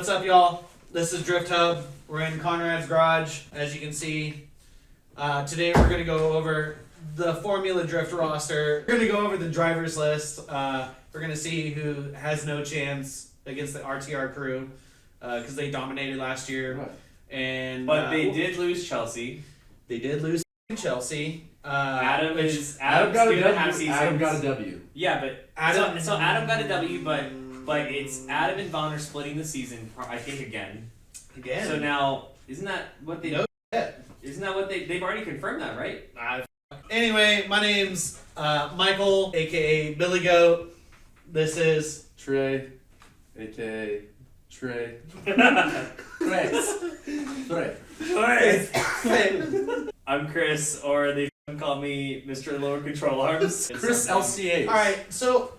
What's up, y'all? This is Drift Hub. We're in Konrad's garage, as you can see. Today we're going to go over the Formula Drift roster. We're going to go over the drivers list. We're going to see who has no chance against the RTR crew because they dominated last year. Right. But they did lose Chelsea. They did lose Chelsea. Adam Adam got a seasons. Adam got a W. Yeah, but so Adam got a W, but it's Adam and Vaughn are splitting the season. I think again. So now isn't that what they? No Isn't that what they've already confirmed that, right? Anyway, my name's Michael, aka Billy Goat. This is Trey, aka Trey. I'm Chris, or they call me Mr. Lower Control Arms. Chris LCA. All right. So,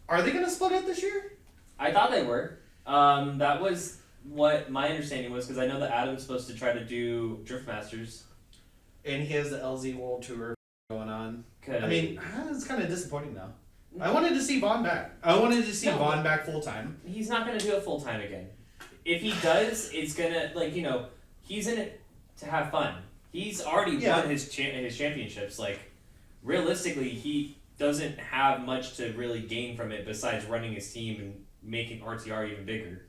are they gonna split it this year? I thought they were. That was what my understanding was, because I know that Adam's supposed to try to do Drift Masters. And he has the LZ World Tour going on. Okay. I mean, it's kind of disappointing though. I wanted to see Vaughn back. I wanted to see Vaughn back full time. He's not going to do it full time again. If he does, it's going to, he's in it to have fun. He's already won his championships. Like, realistically, he doesn't have much to really gain from it besides running his team and making RTR even bigger.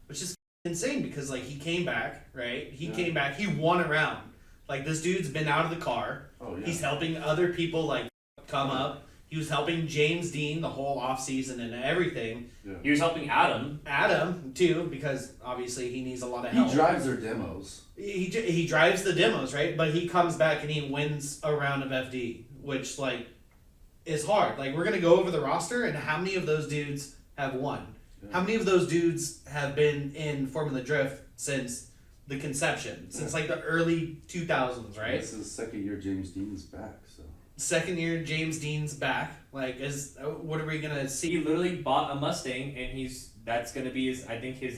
Which is insane because, like, he came back, right? He came back. He won a round. Like, this dude's been out of the car. Oh, yeah. He's helping other people, like, come up. He was helping James Dean the whole offseason and everything. Yeah. He was helping Adam. Adam, too, because obviously he needs a lot of help. He drives their demos. He drives the demos, right? But he comes back and he wins a round of FD, which, like, is hard. Like, we're going to go over the roster and how many of those dudes have won. Yeah. How many of those dudes have been in Formula Drift since the conception, since like the early 2000s, right? This is the second year James Dean's back, so. Second year James Dean's back. Like, what are we gonna see? He literally bought a Mustang, and that's gonna be his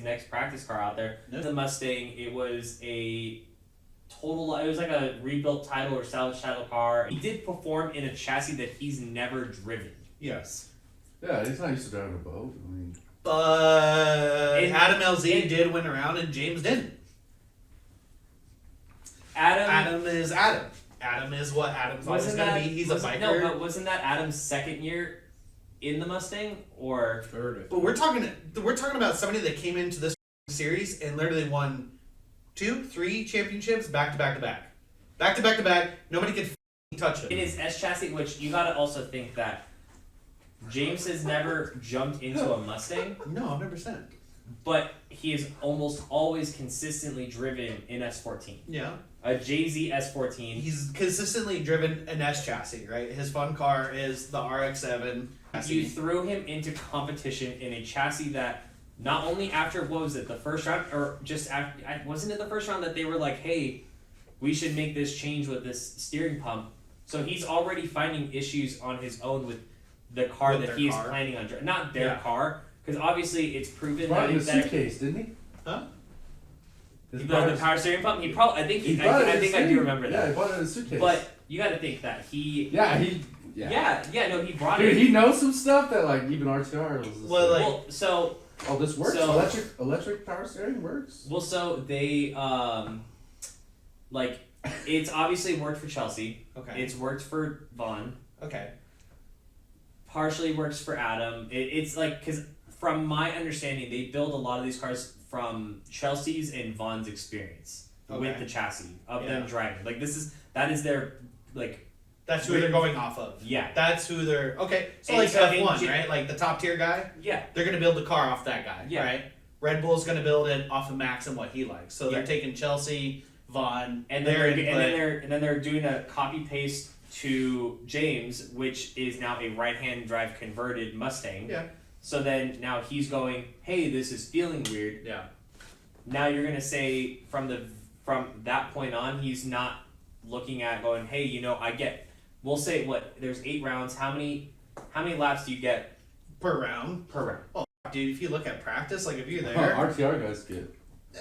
next practice car out there. Yep. The Mustang, it was like a rebuilt title or salvage title car. He did perform in a chassis that he's never driven. Yes. Yeah, he's not used to driving a boat. I mean, but Adam LZ did win around and James didn't. Adam is Adam. Adam is what Adam's always going to be. He's a biker. No, but wasn't that Adam's second year in the Mustang or third? But we're talking about somebody that came into this series and literally won 2-3 championships back to back to back. Back to back to back. Nobody could touch him. In his S chassis, which you got to also think that James has never jumped into a Mustang. No, 100%. But he is almost always consistently driven in S14. Yeah. A JZ S14. He's consistently driven an S chassis, right? His fun car is the RX-7. You threw him into competition in a chassis that not only after, what was it, the first round, or just after, wasn't it the first round that they were like, hey, we should make this change with this steering pump. So he's already finding issues on his own with the car that he is planning on driving. Not their car, because obviously it's proven that he suitcase, didn't he? Huh? The power steering pump. He probably. I think I do remember that. Yeah, he bought it in a suitcase. But you got to think that he. Yeah. No, he brought Dude, it. he knows some stuff that like even RTR was. Oh, this works. So, electric power steering works. Well, so they it's obviously worked for Chelsea. Okay. It's worked for Vaughn. Okay. Partially works for Adam. It's like, because from my understanding, they build a lot of these cars from Chelsea's and Vaughn's experience with the chassis of them driving. Like that is their like. That's who they're going off of. Yeah. That's who they're okay. So like F1, right? Like the top tier guy. Yeah. They're gonna build the car off that guy. Yeah. Right. Red Bull's gonna build it off of Max and what he likes. So they're taking Chelsea, Vaughn, and then they're doing a copy paste to James, which is now a right hand drive converted Mustang. Yeah. So then now he's going, hey, this is feeling weird. Yeah. Now you're gonna say from that point on, he's not looking at going, hey, we'll say there's 8 rounds. How many laps do you get per round? Oh, dude, if you look at practice, like if you're there, RTR guys get.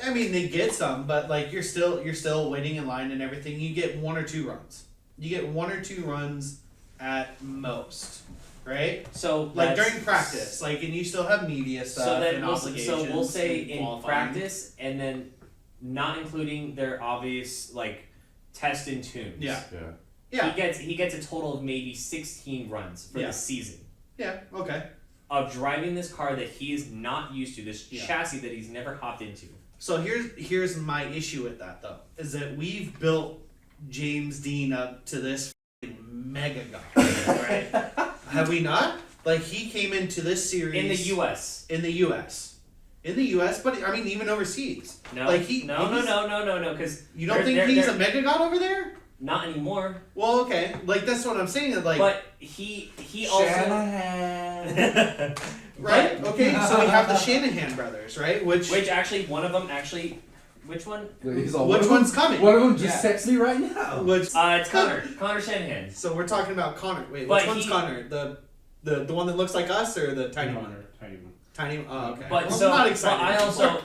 I mean, they get some, but like you're still waiting in line and everything. You get 1 or 2 runs. You get 1 or 2 runs at most, right? So Like during practice, like, and you still have media stuff so then and so we'll say and in qualifying. practice, and then not including their obvious like test and tunes. Yeah. Yeah. He gets a total of maybe 16 runs for the season Yeah. Okay. of driving this car that he is not used to, this Yeah. chassis that he's never hopped into. So here's my issue with that though, is that we've built James Dean up to this mega guy, right? Have we not? Like, he came into this series In the U.S. In the U.S., but I mean even overseas. No, Like no, because you don't think he's a mega god over there? not anymore. Well, okay, like that's what I'm saying. Like, But he also Shanahan. right? Okay, so we have the Shanahan brothers, right? Which actually one of them actually. Which one? He's all, which one's coming? One of them just texts me right now. Which It's Connor Shanahan. So we're talking about Connor. Wait, But which one's Connor? The one that looks like us, or the tiny one? Tiny one. Tiny. Oh, okay. But well, so I'm not excited. but I also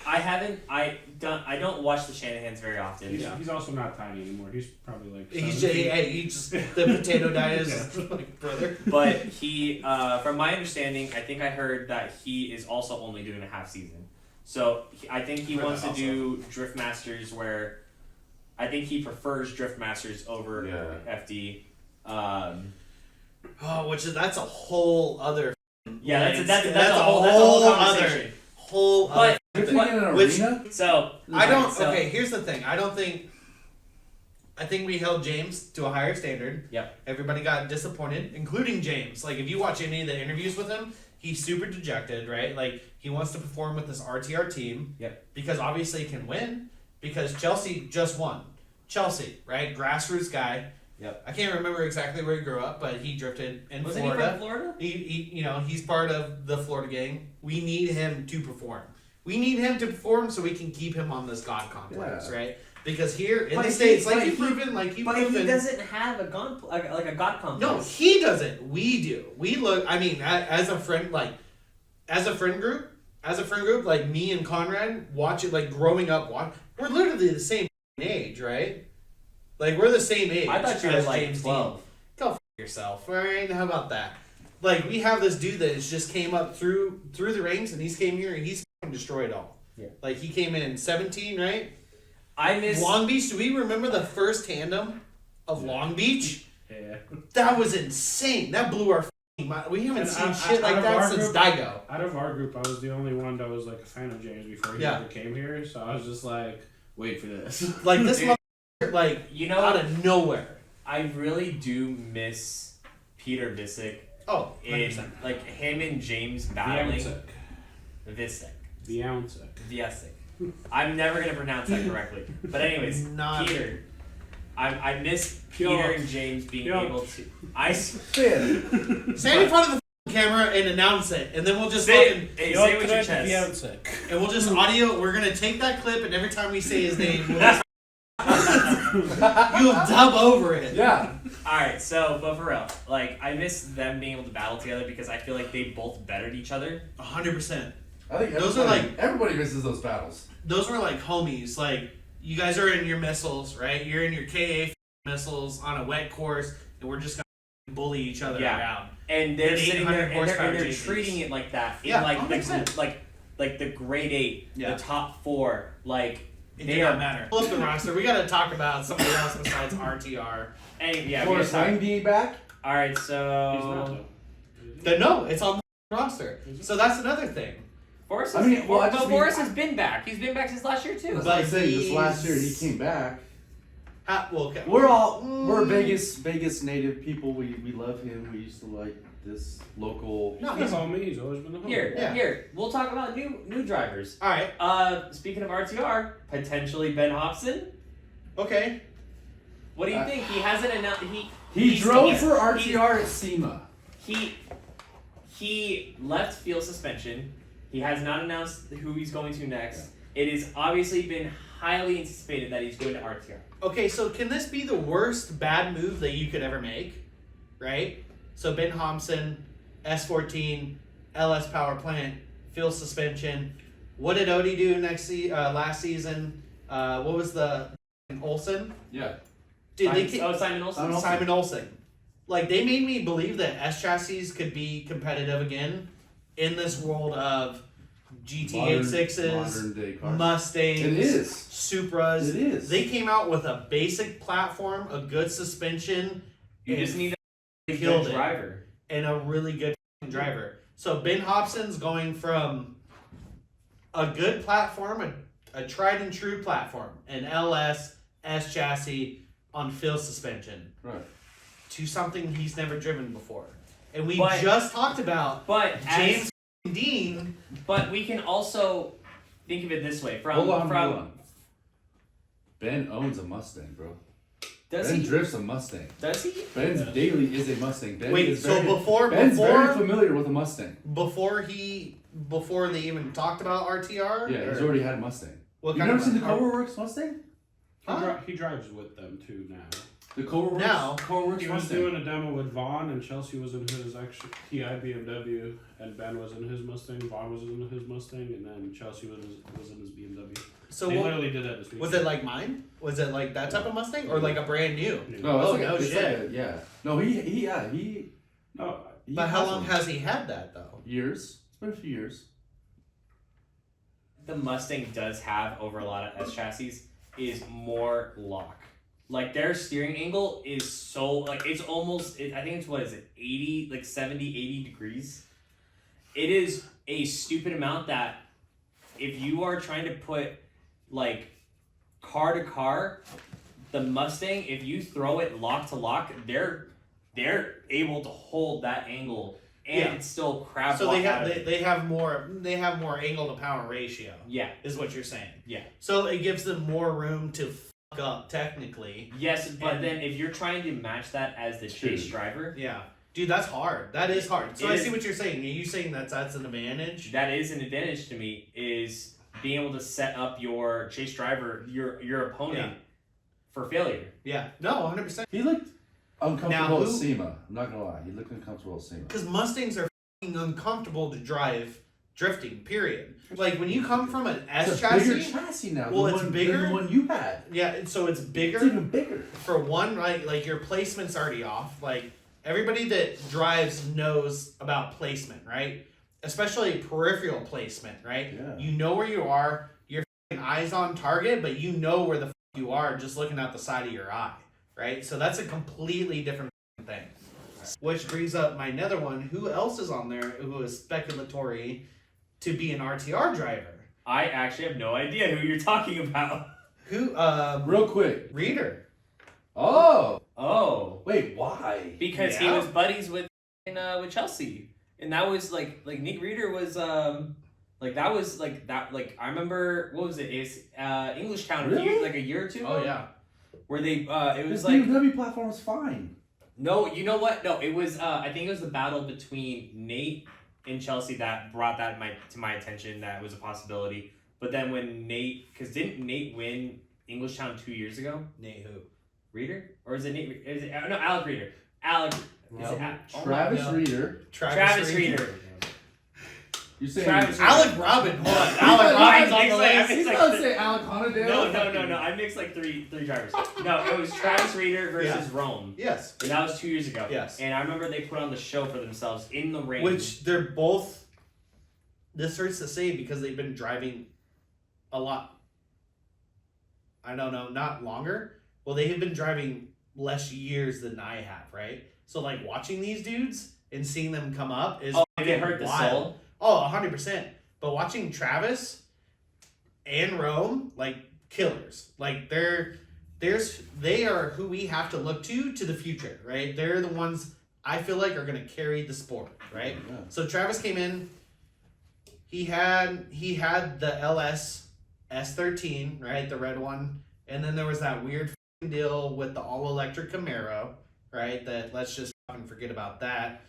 I don't watch the Shanahans very often. He's also not tiny anymore. He's probably like. He's 17. he just the potato diet is like brother. But he, from my understanding, I think I heard that he is also only doing a half season. So I think he wants to do Drift Masters, where I think he prefers Drift Masters over FD. That's a whole other. Yeah, that's a whole conversation. Other Which So I don't. Okay, here's the thing. I think we held James to a higher standard. Yep. Everybody got disappointed, including James. Like, if you watch any of the interviews with him, he's super dejected, right? Like, he wants to perform with this RTR team. Yep. Because obviously he can win. Because Chelsea just won. Chelsea, right? Grassroots guy. Yep. I can't remember exactly where he grew up, but he drifted in Wasn't Florida. he from Florida? He's part of the Florida gang. We need him to perform. We need him to perform so we can keep him on this God complex, right? Because here in the States, he doesn't have a god complex. No, he doesn't. We do. We look. I mean, as a friend group, like me and Konrad, watch it. Like growing up, we're literally the same age, right? Like we're the same age. I thought you were like James 12. Dean. Go f yourself. All right, how about that? Like we have this dude that has just came up through the ranks, and he's came here and he's destroyed all. Yeah. Like he came in 17, right? I miss Long Beach. Do we remember the first tandem of Long Beach? Yeah. That was insane. That blew our mind. We haven't seen shit like out of that our since group- Daigo. Out of our group, I was the only one that was like a fan of James before he ever came here. So I was just like, wait for this. Like this Dude, motherfucker, like out of nowhere. I really do miss Peter Visick. Oh, in 100%. like him and James battling. Viancek. Visick. I'm never gonna pronounce that correctly. But anyways, Peter. I miss Peter and James being able to. Stand in front of the camera and announce it, and then we'll just say with your chest. And we'll just audio. We're gonna take that clip, and every time we say his name, we'll just you'll dub over it. Yeah. Alright, so, but for real, like, I miss them being able to battle together because I feel like they both bettered each other. 100%. I think those are like everybody misses those battles. Those were like homies. Like you guys are in your missiles, right? You're in your KA missiles on a wet course, and we're just gonna bully each other around. And they're sitting there and they're JCs. treating it like that. Yeah, like 100%. like the grade 8, the top 4, like it doesn't matter. Pull up the roster. We gotta talk about somebody else besides RTR. And yeah, Forrest Lang being back. All right, so no, it's on the roster. So that's another thing. Forrest has been back. He's been back since last year too. But I say this last year he came back. Okay. We're Vegas native people. We love him. We used to like this local. No, he's homie. He's always been a homie. Here. We'll talk about new drivers. All right. Speaking of RTR, potentially Ben Hobson. Okay. What do you think? He hasn't announced. He drove for RTR at SEMA. He left field suspension. He has not announced who he's going to next. It has obviously been highly anticipated that he's going to RTR. Okay, so can this be the worst bad move that you could ever make? Right? So Ben Hobson, S14, LS power plant, field suspension. What did Odie do last season? What was the Olsen? Yeah. Dude, Simon Olsen. Simon Olsen. like they made me believe that S chassis could be competitive again in this world of GT86s, modern day cars. Mustangs, It is. Supras. It is. They came out with a basic platform, a good suspension, You and just need a killed good it. driver. And a really good driver. So Ben Hobson's going from a good platform, a tried and true platform, an LS S chassis on fill suspension, Right. to something he's never driven before. And we But- just talked about But James Dean. but we can also think of it this way. Hold on. Ben owns a Mustang, bro. Does Ben he? drifts a Mustang. Does he? Ben's daily is a Mustang. Ben Wait, is so Ben's very familiar with a Mustang. before they even talked about RTR? Yeah, he's already had a Mustang. What You kind never of seen the Cobra Works Mustang? He drives with them too now. The Cobra Works. Now, Cobra Works He was Mustang. doing a demo with Vaughn, and Chelsea was in his actual TI BMW, and Ben was in his Mustang. Vaughn was in his Mustang, and then Chelsea was in his BMW. so They what, literally did that this week. was it like mine? Was it like that type of Mustang, or like a brand new? No, it's Oh, like no it's shit. like yeah. No, he No, But how has long one. has he had that though? Years. It's been a few years. The Mustang does have over a lot of S chassis is more lock. Like their steering angle is so like it's almost I think it's what is it 80 like 70 80 degrees. It is a stupid amount that if you are trying to put like car to car, the Mustang, if you throw it lock to lock, they're able to hold that angle and Yeah. it's still crap. So walk they out have of it. they have more angle to power ratio. Yeah. Is what you're saying. Yeah. So it gives them more room to fuck up technically. Yes, but And- then if you're trying to match that as the chase True. driver, Yeah. Dude, that's hard. That is hard. So It I is. see what you're saying. Are you saying that's an advantage? that is an advantage to me. Is being able to set up your chase driver, your opponent, for failure. Yeah. No, 100%. He looked uncomfortable Now, at who- SEMA. I'm not gonna lie. He looked uncomfortable at SEMA. Because Mustangs are fucking uncomfortable to drive drifting. Period. Like when you come from an S It's a bigger chassis. chassis now. Well, than it's one, bigger. than the one you had. Yeah, and so it's bigger. It's even bigger. For one, right? Like your placement's already off. Like everybody that drives knows about placement, right? Especially peripheral placement, right? Yeah. You know where you are. Your f***ing eyes on target, but you know where the f- you are just looking out the side of your eye, right? So that's a completely different f***ing thing. Which brings up my another one. Who else is on there who is speculatory to be an RTR driver? I actually have no idea who you're talking about. Who? Real quick. Reader. Oh. Oh, Wait, why? because he Yeah. was buddies with Chelsea, and that was like Nick Reeder was like that was like that like I remember what was it? It's English Town Really? like a year or two ago. Oh yeah. Where they it was This like BMW platform is fine. no, you know what? No, it was I think it was the battle between Nate and Chelsea that brought that to my attention that was a possibility. But then when because didn't Nate win English Town 2 years ago? Nate who? Reader? Or is it Nate? Is it no Alec Reader? Alec. Is it Travis God. Reeder. Travis Reader. You saying Travis Alec Robin. Hold on. Alec Alec Robin's Robin's on on the the list. list. He's He's like gonna say Alec Honadale. No. I mixed like three drivers. No, it was Travis Reader versus Rome. Yes. And that was 2 years ago. Yes. And I remember they put on the show for themselves in the rain. Which they're both. This hurts to say because they've been driving a lot. I don't know, not longer. Well, they have been driving less years than I have, right? So, like, watching these dudes and seeing them come up is did it hurt the wild. soul? Oh, 100%. But watching Travis and Rome, like, killers. Like, they are who we have to look to the future, right? They're the ones I feel like are going to carry the sport, right? Yeah. So Travis came in. He had the LS S13, right, the red one, and then there was that weird f***ing deal with the all electric Camaro, right? That let's just fucking forget about that.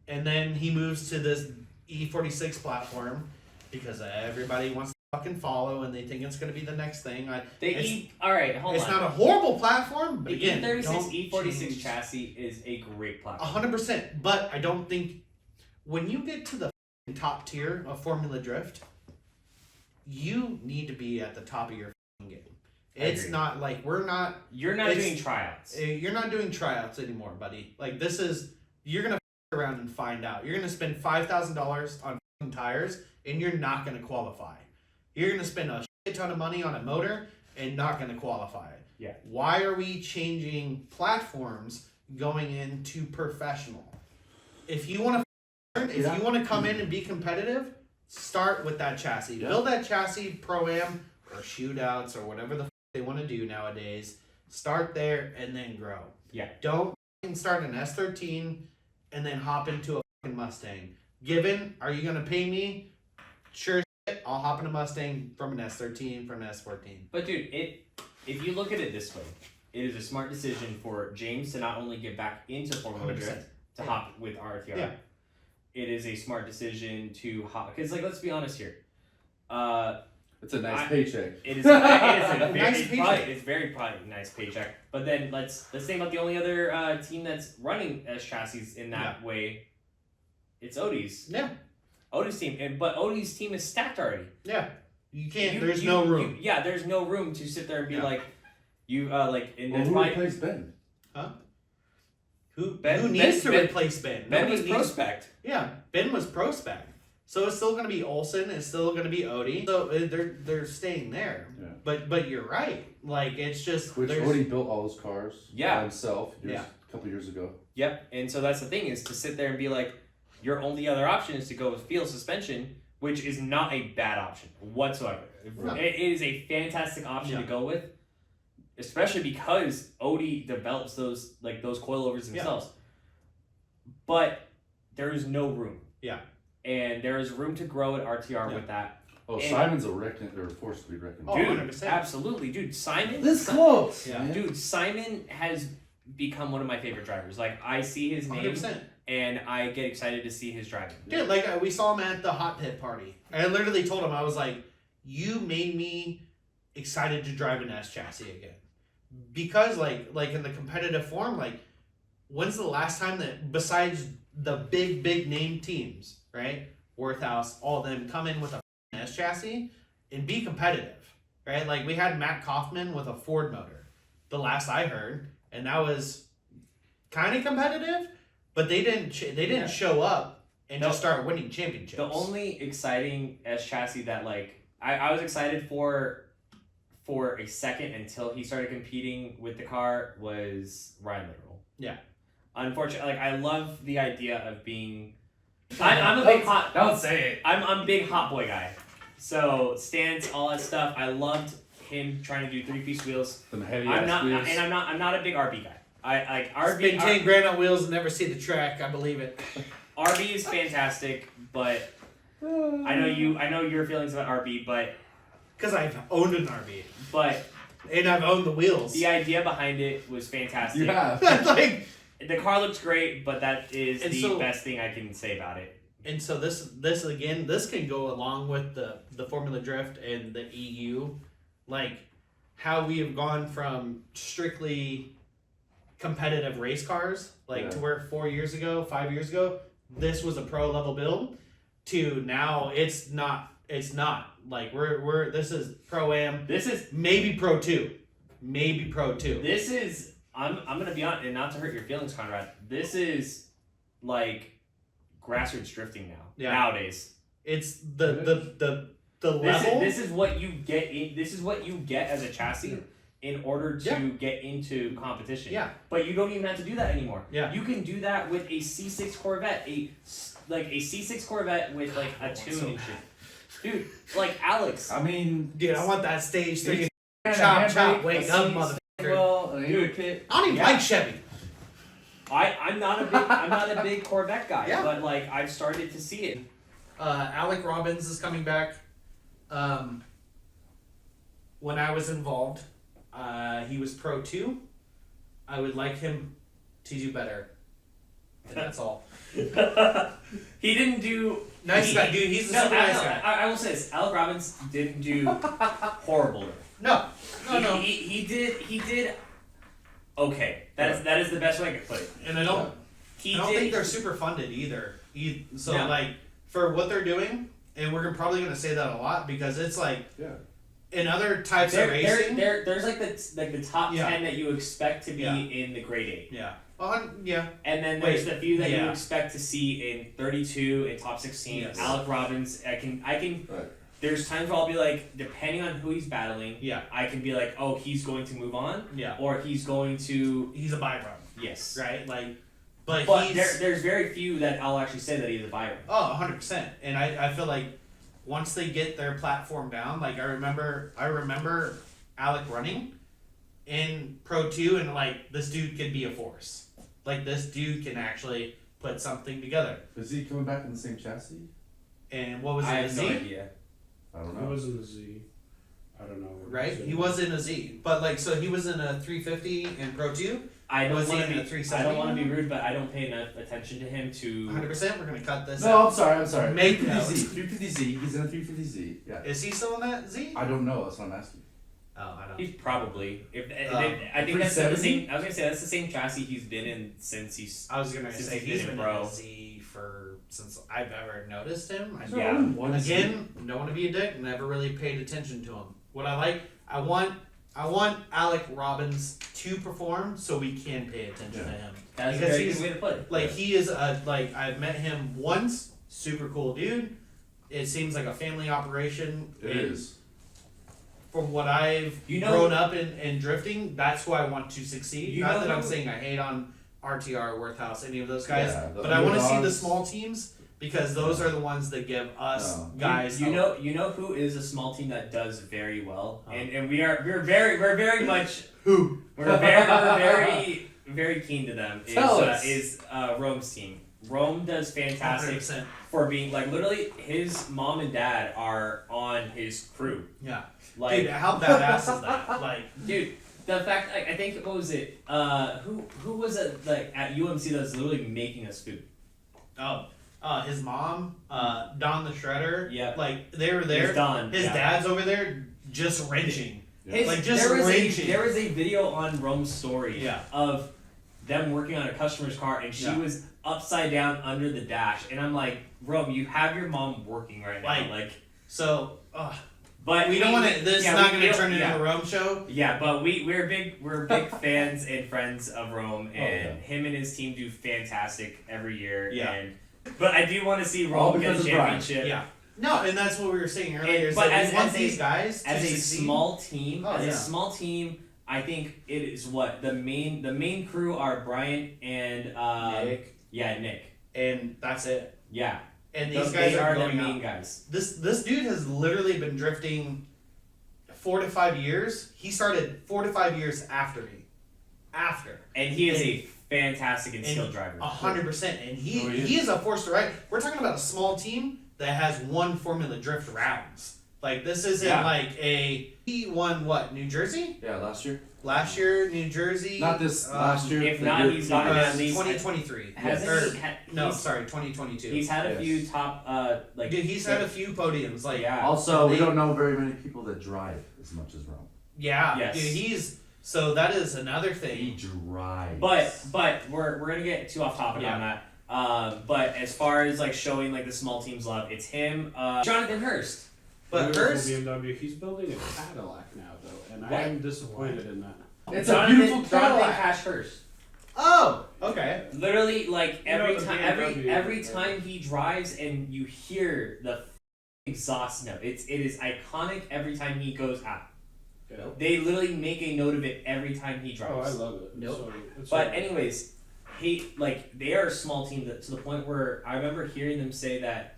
And then he moves to this E46 platform because everybody wants to fucking follow and they think it's going to be the next thing. All right, hold It's on. not a horrible platform, but The again, E36 don't E46 change. chassis is a great platform. 100%. But I don't think when you get to the f***ing top tier of Formula Drift, you need to be at the top of your f***ing game. It's Agreed. not like we're not. You're not It's- doing tryouts. You're not doing tryouts anymore, buddy. Like this is you're gonna f- around and find out. You're gonna spend $5,000 on f***ing tires, and you're not gonna qualify. You're gonna spend a shit ton of money on a motor and not gonna qualify. Yeah. Why are we changing platforms going into professional? If you want to learn, if you want to come in and be competitive, start with that chassis. Yeah. Build that chassis pro-am or shootouts or whatever the f- they want to do nowadays. Start there and then grow. Yeah. Don't f***ing start an S13 and then hop into a f***ing Mustang. Given, are you gonna pay me? Sure as shit, I'll hop in a Mustang from an S13, from an S14. But dude, if you look at it this way, it is a smart decision for James to not only get back into Formula 100%. Drift to hop with RTR. Yeah. It is a smart decision to hop because let's be honest here. It's a nice paycheck. It is. It is a very, Nice it's very probably nice paycheck. But then let's think about the only other team that's running S chassis in that way. It's Odie's. Yeah. Odie's team, but Odie's team is stacked already. Yeah. You can't. There's no room. There's no room to sit there and be Yeah. like, you like. And Well, that's who why replaced Ben? Who Ben needs to Ben- replace Ben? Ben Nobody was needs- prospect. Yeah, Ben was pro spec. So it's still going to be Olsen. It's still going to be Odie. So they're staying there. Yeah. But you're right. Like it's just Which there's- Odie built all those cars Yeah. by himself Yeah. a couple years ago. Yep. And so that's the thing is to sit there and be like, your only other option is to go with field suspension, which is not a bad option whatsoever. No. It is a fantastic option to Yeah. go with, especially because Odie develops those coilovers themselves. But there is no room. Yeah. And there is room to grow at RTR Yeah. with that. Oh, And- Simon's a force to be reckoned Oh, with. Dude, 100%. absolutely. Dude, Simon. This close. Yeah. man. Dude, Simon has become one of my favorite drivers. Like, I see his name 100%. and I get excited to see his driving. Dude, like we saw him at the hot pit party. I literally told him, I was like, you made me excited to drive an S chassis again. Because like in the competitive form, like when's the last time that besides the big name teams, right? Worthhouse, all of them come in with a S chassis and be competitive, right? Like we had Matt Kaufman with a Ford motor, the last I heard, and that was kind of competitive, but they didn't Yeah. show up and No. just start winning championships. The only exciting S chassis that like I was excited for a second until he started competing with the car was Ryan Literal. Yeah. Unfortunately, like I love the idea of being. I'm a big hot. Don't say it. I'm a big hot boy guy. So stance, all that stuff. I loved him trying to do 3-piece wheels. Them heavy I'm ass not, wheels. and I'm not a big RB guy. I like Spend RB. 10 grand on wheels and never see the track. I believe it. RB is fantastic, but I know your feelings about RB, but Because I've owned an RV and I've owned the wheels. the idea behind it was fantastic. Yeah. like, The car looks great, but that is And the so- best thing I can say about it. and so this can go along with the Formula Drift and the EU, like how we have gone from strictly competitive race cars, like to where 5 years ago, this was a pro level build, to now it's not like this is pro am. This is Maybe Pro 2. Maybe Pro 2. This is I'm gonna be honest, and not to hurt your feelings, Konrad. This is like grassroots drifting now. Nowadays, It's the level. this is what you get. This is what you get as a chassis in order to get into competition. Yeah. But you don't even have to do that anymore. Yeah. You can do that with a C6 Corvette, a C6 Corvette with like a tune and shit. Dude, like Alex. I mean, Dude, I want that stage 3. and a Chop, chop, handbrake, wake a up, seat, motherfucker. well, an Dude. air kit. I don't even Yeah. like Chevy. I'm not a big Corvette guy, Yeah. but like I've started to see it. Alec Robbins is coming back. When I was involved, he was Pro 2. I would like him to do better. And that's all. He didn't do Nice guy, dude. He's a super nice guy. I will say this: Alec Robbins didn't do horrible. No. He did okay. That is the best way I could put it. And I don't He I don't did. think they're super funded either. So No. like for what they're doing, and we're probably gonna say that a lot because it's like Yeah. in other types of racing. There's like the top Yeah. 10 that you expect to be Yeah. in the grade 8. Yeah. Yeah. And then there's Wait, the few that you yeah. expect to see in 32, in top 16. Yes. Alec Robbins, I can. Right. There's times where I'll be like, depending on who he's battling, Yeah. I can be like, oh, he's going to move on, Yeah. or he's going to He's a Byron, yes. right? Like, but There's very few that I'll actually say that he's a Byron. Oh, 100%. And I feel like once they get their platform down, like I remember Alec running in Pro 2 and like this dude could be a force. Like this dude can actually put something together. Is he coming back in the same chassis? And what was it? I a have Z? no idea. I don't He know. was in the Z. I don't know. Right? He was in a Z. But like so he was in a 350 in Pro 2. I don't Was he want to in be. a I 370? don't want to be rude, but I don't pay enough attention to him to. 100%. We're gonna cut this No, out. I'm sorry. Make 350Z. 350Z. He's in a 350Z. Yeah. Is he still in that Z? I don't know. That's what I'm asking. Oh, I don't. He's probably. I think that's 370? the same. I was gonna say that's the same chassis he's been in since he's. I was gonna Since say he's he's been been in in pro. a Z for since I've ever noticed him. I Yeah. One Again, don't want to be a dick. Never really paid attention to him. What I want Alec Robbins to perform so we can pay attention to him. That's a Because very he's- good way to put it. Like he is like I've met him once. Super cool dude. It seems like a family operation. It and is. From what I've You know- grown up in drifting, that's who I want to succeed. You Not know that I'm who- saying I hate on RTR, Worthhouse, any of those guys, Yeah, but I want to see the underdogs. small teams because those are the ones that give us No. guys. You hope. know who is a small team that does very well, and we're very much Who? we're very keen to them. Tell us. Is Rome's team. Rome does fantastic 100%. for being like literally his mom and dad are on his crew. Yeah. Like Dude, how badass is that? Like, dude, the fact I think what was it? Who was it like at UMC that was literally making us food? his mom, Don the Shredder. Yeah. Like they were there. He's done. His yeah. dad's over there just wrenching. His, Like, just there was raging. there was a video on Rome's story Yeah. of them working on a customer's car and she Yeah. was upside down under the dash and I'm like, Rome, you have your mom working right now, like So, but we don't want to. This is yeah, not we going to don't- turn into yeah. a Rome show. Yeah, but we're big fans and friends of Rome, and yeah. him and his team do fantastic every year. Yeah. And but I do want to see All Rome get a because of Brian. championship. Yeah. No, and that's what we were saying earlier. Is but that as- we want as a- these guys As to a succeed. small team, Oh, yeah. I think it is what the main crew are Brian and Nick, Nick. and that's it. Yeah, And these those guys they are are the going main up. guys. This dude has literally been drifting 4 to 5 years. He started 4 to 5 years after me. And he is And- a fantastic and and skilled driver. 100%. And Oh, he is a force to ride. We're talking about a small team that has won Formula Drift rounds. Like this isn't Yeah. like he won what, New Jersey? Yeah, last year. Last year, New Jersey. Not this last year. if the not, year he's before. gotten at least 2023. Hasn't Or- he had, no, he's, sorry, 2022. he's had a Yes. few top like Dude, he's had a few podiums. Like yeah. Also, we They- don't know very many people that drive as much as Rome. yeah, Yes. dude, he's so that is another He thing. drives. But we're gonna get too off topic Yeah. on that. But as far as like showing like the small teams love, it's him, Jonathan Hurst. But Beautiful Hurst, BMW, he's building a Cadillac now though, and What? I am disappointed in that. It's Jonathan, a beautiful Jonathan Cadillac. Cash Hurst. oh, okay, Literally, like You know, every the time, BMW, every right? time he drives, and you hear the exhaust note. It is iconic every time he goes out. Yeah. They literally make a note of it every time he drives. Oh, I love it. Nope. So, it's But so- anyways, they are a small team that, to the point where I remember hearing them say that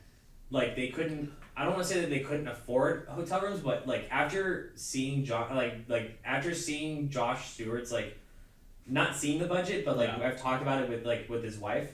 like they couldn't. I don't want to say that they couldn't afford hotel rooms, but like after seeing after seeing Josh Stewart's like not seeing the budget, but like Yeah. I've talked about it with his wife.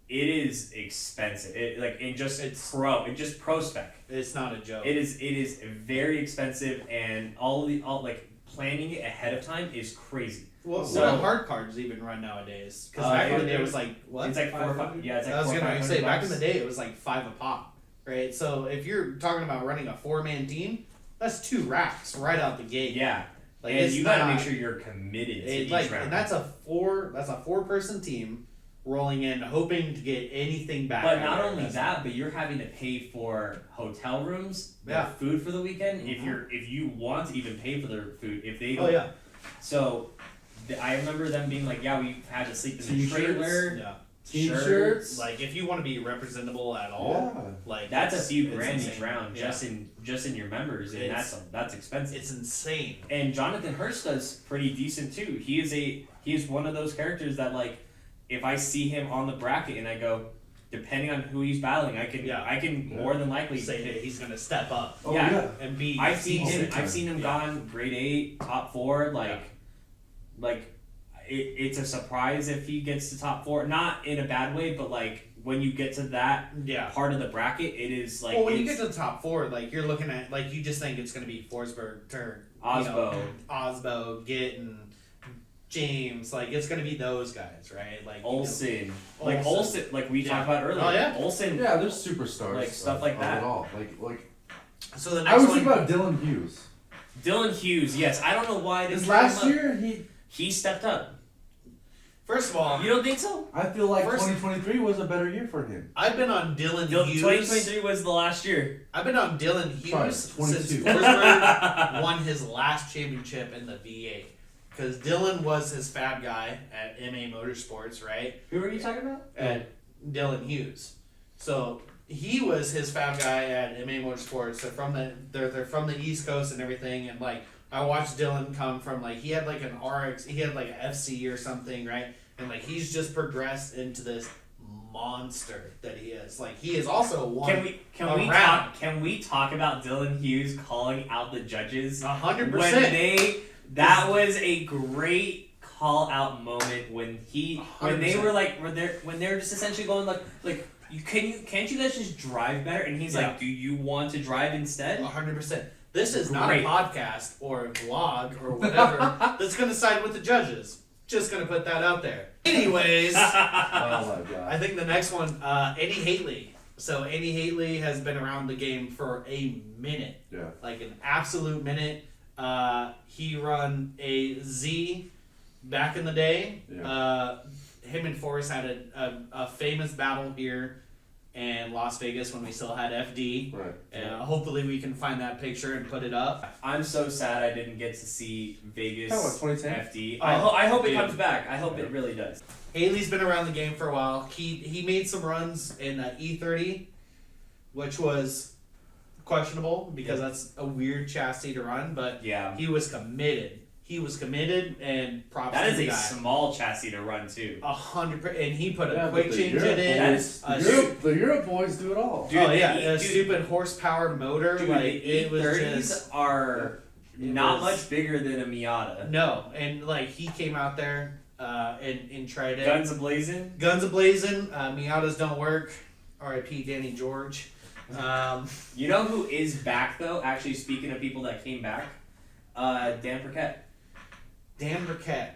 It is expensive. It's pro spec. it's not a joke. It is very expensive, and all like planning it ahead of time is crazy. Well, So- what do hard cards even run nowadays? Because back in the day it was like what? It's like 4 or 5. Yeah, it's like I was 4 or gonna 500 say back in bucks. the day it was like 5 a pop, right? So if you're talking about running a 4-man team, that's 2 racks right out the gate. Yeah, Like and it's you gotta not- make sure you're committed to It, each like, round. and that's a 4-person team rolling in, hoping to get anything back. But out not of only this. that, but you're having to pay for hotel rooms, their Yeah. food for the weekend. Mhm. If you want to even pay for their food, if they don't. Oh yeah. So, I remember them being like, "Yeah, we had to sleep in the T-shirts? trailer." Yeah. T-shirts. Like if you want to be representable at all, Yeah. like That's a it's- few it's grand each insane. round Yeah. just in your members, and It's- that's expensive. It's insane. And Jonathan Hurst does pretty decent too. He is one of those characters that, like, if I see him on the bracket and I go, depending on who he's battling, I can Yeah. more than likely Say that he's gonna step up Oh Yeah. yeah. and be. I've seen him. decent. I've seen him Yeah. gone grade 8, top 4. It's a surprise if he gets to top 4. Not in a bad way, but like when you get to that Yeah. part of the bracket, it is like Well, when you it's get to the top 4, like you're looking at, like you just think it's gonna be Forsberg, Turn, Osbo. Osbo, Gittin, James. Like it's gonna be those guys, right? Like Olsen, Olsen. like we Yeah. talked about earlier. Oh, yeah? Olsen. Yeah, there's superstars. Like, stuff of- like of that. it all. Like So the I next was one. thinking about Dylan Hughes. Dylan Hughes. Yes, I don't know why. I didn't This bring him last up. year, He stepped up. First of all, You don't think so? I feel like First- 2023 was a better year for him. I've been on Dylan Hughes. 2023 was the last year. I've been on Dylan Hughes Sorry, since 22. Forsberg won his last championship in the V8. Because Dylan was his fab guy at MA Motorsports, right? Who are you talking about? At Dylan Hughes. So he was his fab guy at MA Motorsports. They're from the East Coast and everything. And like I watched Dylan come from like he had like an RX, he had like an FC or something, right? And like he's just progressed into this monster that he is. Like he is also one. Can we talk about Dylan Hughes calling out the judges 100%. that was a great call out moment when they 100%. were like when they're just essentially going like can't you guys just drive better, and he's Yeah. like, do you want to drive instead? 100%. This is not a Great. podcast or a vlog or whatever that's going to side with the judges. Just going to put that out there. Anyways, Oh my god. I think the next one, Eddie Haley. So Eddie Haley has been around the game for a minute, Yeah. like an absolute minute. He run a Z back in the day. Yeah. Him and Forrest had a famous battle here in Las Vegas when we still had FD. Right. Hopefully we can find that picture and put it up. I'm so sad I didn't get to see Vegas Talking about 2010? FD. Oh, I hope it dude. comes back. I hope Yeah. it really does. Haley's been around the game for a while. He made some runs in E30, which was questionable because that's a weird chassis to run, but Yeah. he was committed. He was committed, and props That to is the a guy. small chassis to run too. 100%, and he put a Yeah, quick but the change Europe in. boys- The Europe boys do it all. Dude, Oh yeah, the a dude- stupid horsepower motor. Dude, like the it was E30s just are it not was- much bigger than a Miata. no, and like he came out there and tried it. Guns ablazing. Guns ablazing. Miatas don't work. R.I.P. Danny George. You know who is back though? Actually, speaking of people that came back, Dan Burkett. Dan Burkett.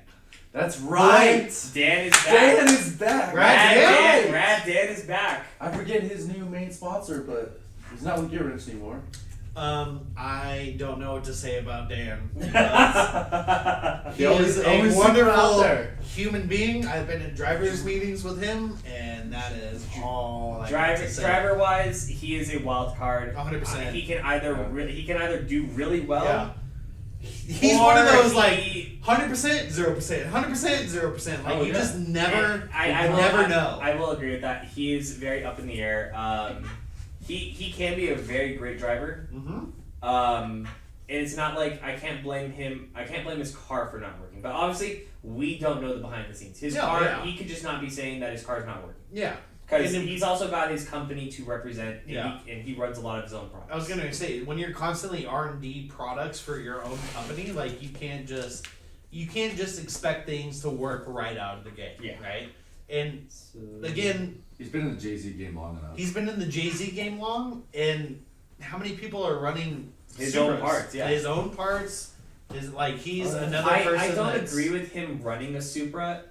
That's right. Dan is back. Dan is back. Rad Dan is back. I forget his new main sponsor, but he's not with Gearwrench anymore. I don't know what to say about Dan. He The only- is the only a super out wonderful there. human being. I've been in drivers' meetings with him, and that is all I got to say. Driver wise, he is a wild card. 100%. He can either do really well. Yeah. He's one of or those he- like 100%, 0%, 100%, 0%. Like Oh, you yeah. just never, And I you will, never know. I will agree with that. He is very up in the air. He can be a very great driver. Mm-hmm. And it's not like I can't blame him. I can't blame his car for not working. But obviously, we don't know the behind the scenes. His Yeah, car, yeah. he could just not be saying that his car's not working. Yeah. Because And then- he's also got his company to represent, and, Yeah. and he runs a lot of his own products. I was gonna say when you're constantly R&D products for your own company, like you can't just expect things to work right out of the gate. Yeah. Right. And again, He's been in the Jay-Z game long enough. he's been in the Jay-Z game long, and how many people are running His own Supras? parts, yeah. His own parts is like he's Oh, yeah. another I person. don't that's- agree with him running a Supra.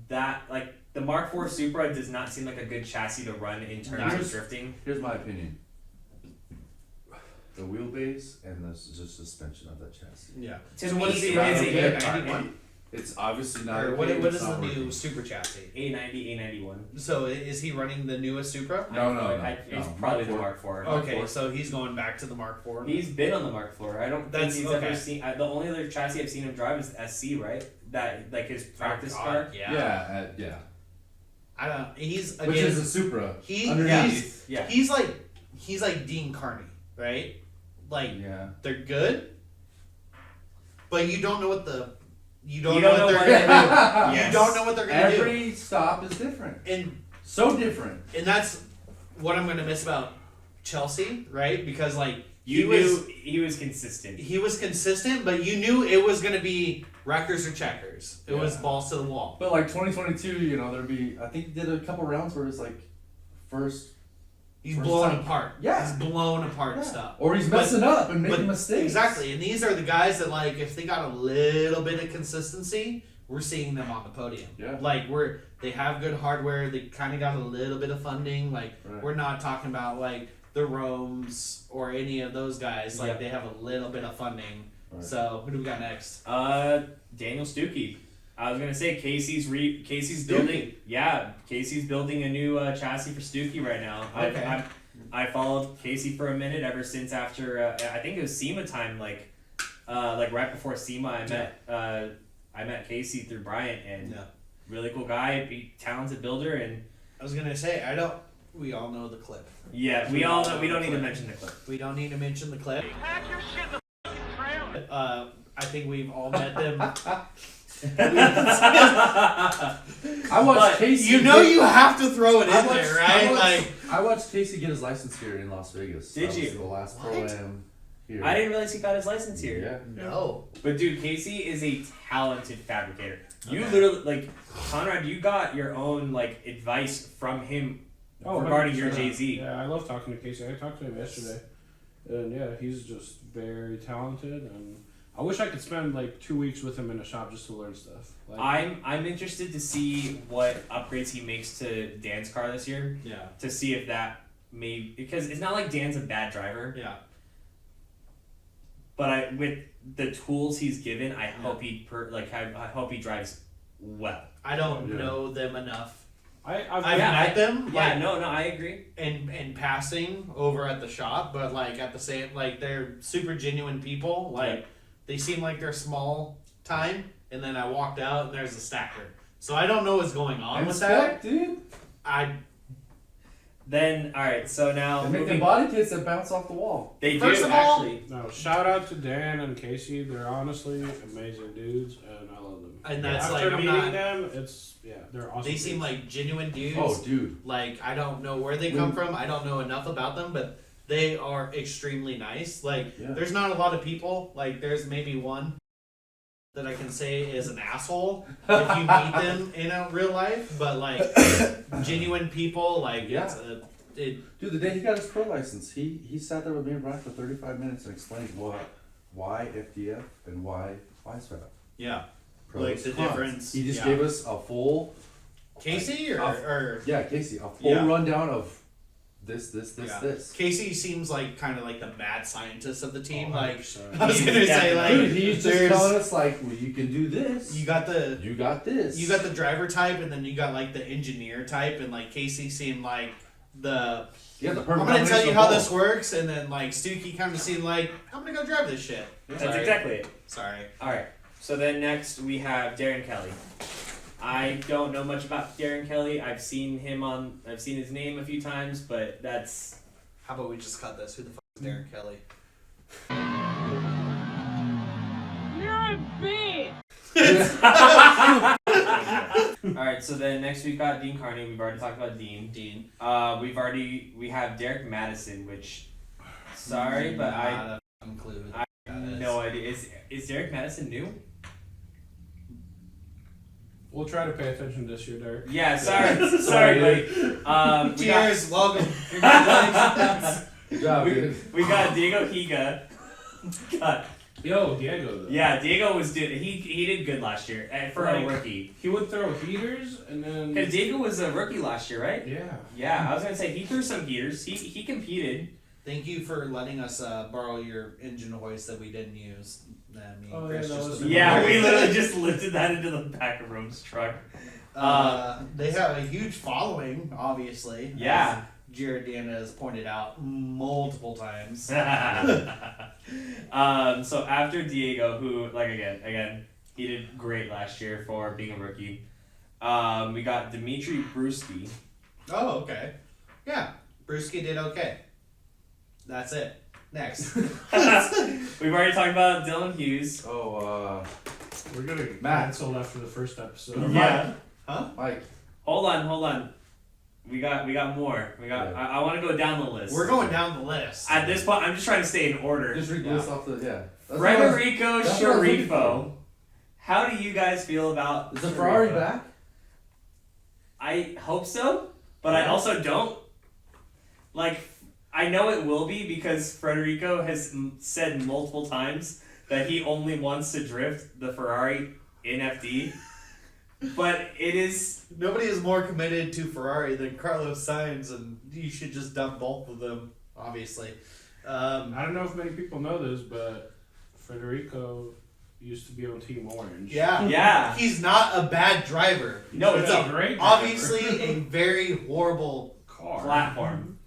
That like the Mark IV Supra does not seem like a good chassis to run in terms of Nice. drifting. Here's my opinion. The wheelbase and the just suspension of that chassis. Yeah. To So me, what is he it running? is a Okay, good car. 91? It's obviously not. Or okay, what it's is the not new working. Super chassis? A90, A91. So is he running the newest Supra? It's probably the Mark IV. Okay, so he's going back to the Mark IV. He's been on the Mark IV. I don't think That's- he's okay. ever seen. The only other chassis I've seen him drive is the SC, right? That like his practice God, car. Yeah. Yeah. I don't. He's again. Which is a Supra. He underneath. Yeah. He's like Dean Carney, right? Like Yeah. they're good, but you don't know what You don't know what what they're gonna do. Yes. You don't know what they're gonna do, Every stop is different. and So different. that's what I'm gonna miss about Chelsea, right? Because like You knew he was consistent. he was consistent, but you knew it was gonna be wreckers or checkers. It was Yeah. balls to the wall. But like 2022, you know, there'd be. I think he did a couple rounds where it's like first. He's First blowing time. apart. Yeah. He's blowing apart Yeah. stuff. Or he's But- messing up and making But mistakes. exactly, and these are the guys that like if they got a little bit of consistency, we're seeing them on the podium. Yeah. Like they have good hardware. They kind of got a little bit of funding. Like Right. we're not talking about like the Romes or any of those guys. Like Yeah. they have a little bit of funding. Right. So who do we got next? Daniel Stuckey. I was gonna say Casey's building. Yeah, Casey's building a new chassis for Stuckey right now. Okay. I followed Casey for a minute ever since after I think it was SEMA time, like right before SEMA. I met Casey through Bryant, and Yeah. really cool guy, talented builder, and I was gonna say we all know the clip. yeah, we all know. We don't need to mention the clip. We don't need to mention the clip. I think we've all met them. I watched But Casey. You know you have to throw it in I watched, there, right? I watched Casey get his license here in Las Vegas. Did That you? was the last What? Pro-Am here. I didn't realize he got his license here. Yeah. No. But dude, Casey is a talented fabricator. You Okay. literally like Konrad. You got your own like advice from him regarding your 100%. JZ. Yeah, I love talking to Casey. I talked to him yesterday, and yeah, he's just very talented. And I wish I could spend like 2 weeks with him in a shop just to learn stuff. Like, I'm interested to see what upgrades he makes to Dan's car this year Yeah. to see if that may, because it's not like Dan's a bad driver, Yeah. but with the tools he's given, I hope I hope he drives well. I don't Yeah. know them enough. I've met them. Yeah, like, no, I agree. in passing over at the shop, but like at the same, like they're super genuine people. Like they seem like they're small time, and then I walked out and there's a stacker. So I don't know what's going on with that. dude. Then all right, so now They make moving- the body kits that bounce off the wall. they First do of all- actually. No, shout out to Dan and Casey. They're honestly amazing dudes, and I love them. And that's After like I'm meeting not. them, they're awesome. They seem dudes. like genuine dudes. Oh, dude. Like I don't know where they come from. I don't know enough about them, but they are extremely nice. Like Yeah. there's not a lot of people. Like there's maybe one that I can say is an asshole if you meet them in a real life, but like genuine people. Like Yeah. it. Dude, the day he got his pro license, he sat there with me and Brian for 35 minutes and explained why FDF and why SVAP. Yeah. Pros, Like the cons. difference. He just Yeah. gave us a full Casey or yeah, Casey, a full Yeah. rundown of this. yeah. Casey seems like kind of like the mad scientist of the team. Like 100%. I was gonna say, like Dude, he's just there's- telling us like, well, you can do this. you got the You got this. You got the driver type, and then you got like the engineer type, and like Casey seemed like the. Yeah, the I'm perfect gonna tell combination you of how both. this works, and then like Stuckey kind of seemed like I'm gonna go drive this shit. That's Sorry. exactly it. Sorry. All right. So then next we have Darren Kelly. I don't know much about Darren Kelly. I've seen his name a few times, but that's How about we just cut this? Who the fuck is Darren Kelly? all right. So then next we've got Dean Carney. We've already talked about Dean. We have Derek Madison, which sorry, but I Not a fucking clue. Who the I fuck have that is. no idea. Is Derek Madison new? We'll try to pay attention this year, Derek. Yeah. Sorry, buddy. We got, Cheers, welcome. Congratulations. Good job, dude. we got Diego Higa. God. Yo, Diego. Though. Yeah, Diego was he did good last year for a Like- rookie. He would throw heaters and then. Because Diego was a rookie last year, right? Yeah. Yeah, I was gonna say he threw some heaters. He competed. Thank you for letting us borrow your engine hoist that we didn't use. I mean, Oh, Chris yeah, that just was- went Yeah, over we it. literally just lifted that into the back of Rome's truck. They have a huge following, obviously. Yeah. As Jared Dana has pointed out multiple times. So after Diego, who like again, he did great last year for being a rookie. We got Dimitri Brewski. Oh, okay. Yeah, Brewski did okay. That's it. Next. We've already talked about Dylan Hughes. Oh, We're gonna get Matt. canceled after the first episode. Yeah. Mike. Hold on. We got more. Yeah. I want to go down the list. We're going down the list. At this point, I'm just trying to stay in order. Just read the list off the That's what I was- Federico that's what I was looking Sharifo. How do you guys feel about Is the Ferrari Sharifo? back? I hope so, but I also don't. Like, I know it will be because Federico has said multiple times that he only wants to drift the Ferrari in FD. But it is. Nobody is more committed to Ferrari than Carlos Sainz, and you should just dump both of them, obviously. I don't know if many people know this, but Federico used to be on Team Orange. Yeah. Yeah. He's not a bad driver. No, It's it's a great driver. obviously a very horrible Car. platform.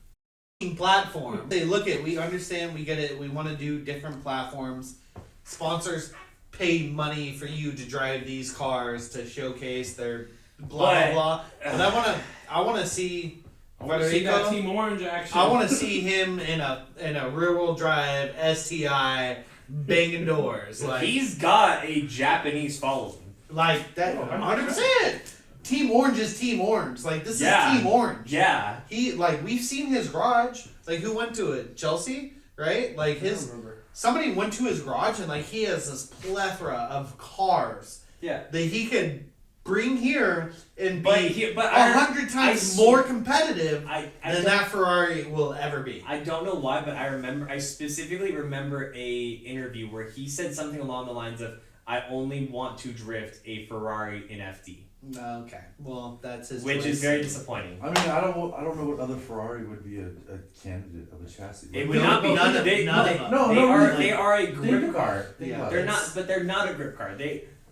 platform. They look at, we understand, we get it, we want to do different platforms. Sponsors pay money for you to drive these cars to showcase their blah But- blah. But I want to see I want to see that Federico. Team Orange action. I want to see him in a rear wheel drive STI banging doors like He's got a Japanese following. that. Oh, 100%. Team Orange is Team Orange. Like this Yeah. is Team Orange. Yeah. He we've seen his garage. Like who went to it? Chelsea, right? Like I don't his remember. somebody went to his garage and like he has this plethora of cars Yeah. that he could bring here and But be but 100 I times see- more competitive I than that Ferrari will ever be. I don't know why, but I specifically remember a interview where he said something along the lines of, "I only want to drift a Ferrari in FD," Okay, well that's his which choice. is very disappointing. I mean, I don't know what other Ferrari would be a candidate of a chassis. It would not be none of they, none they, of them. No, they no, are really. they are a Think grip about car. it. Think Yeah. about They're it. not, but they're not a grip car.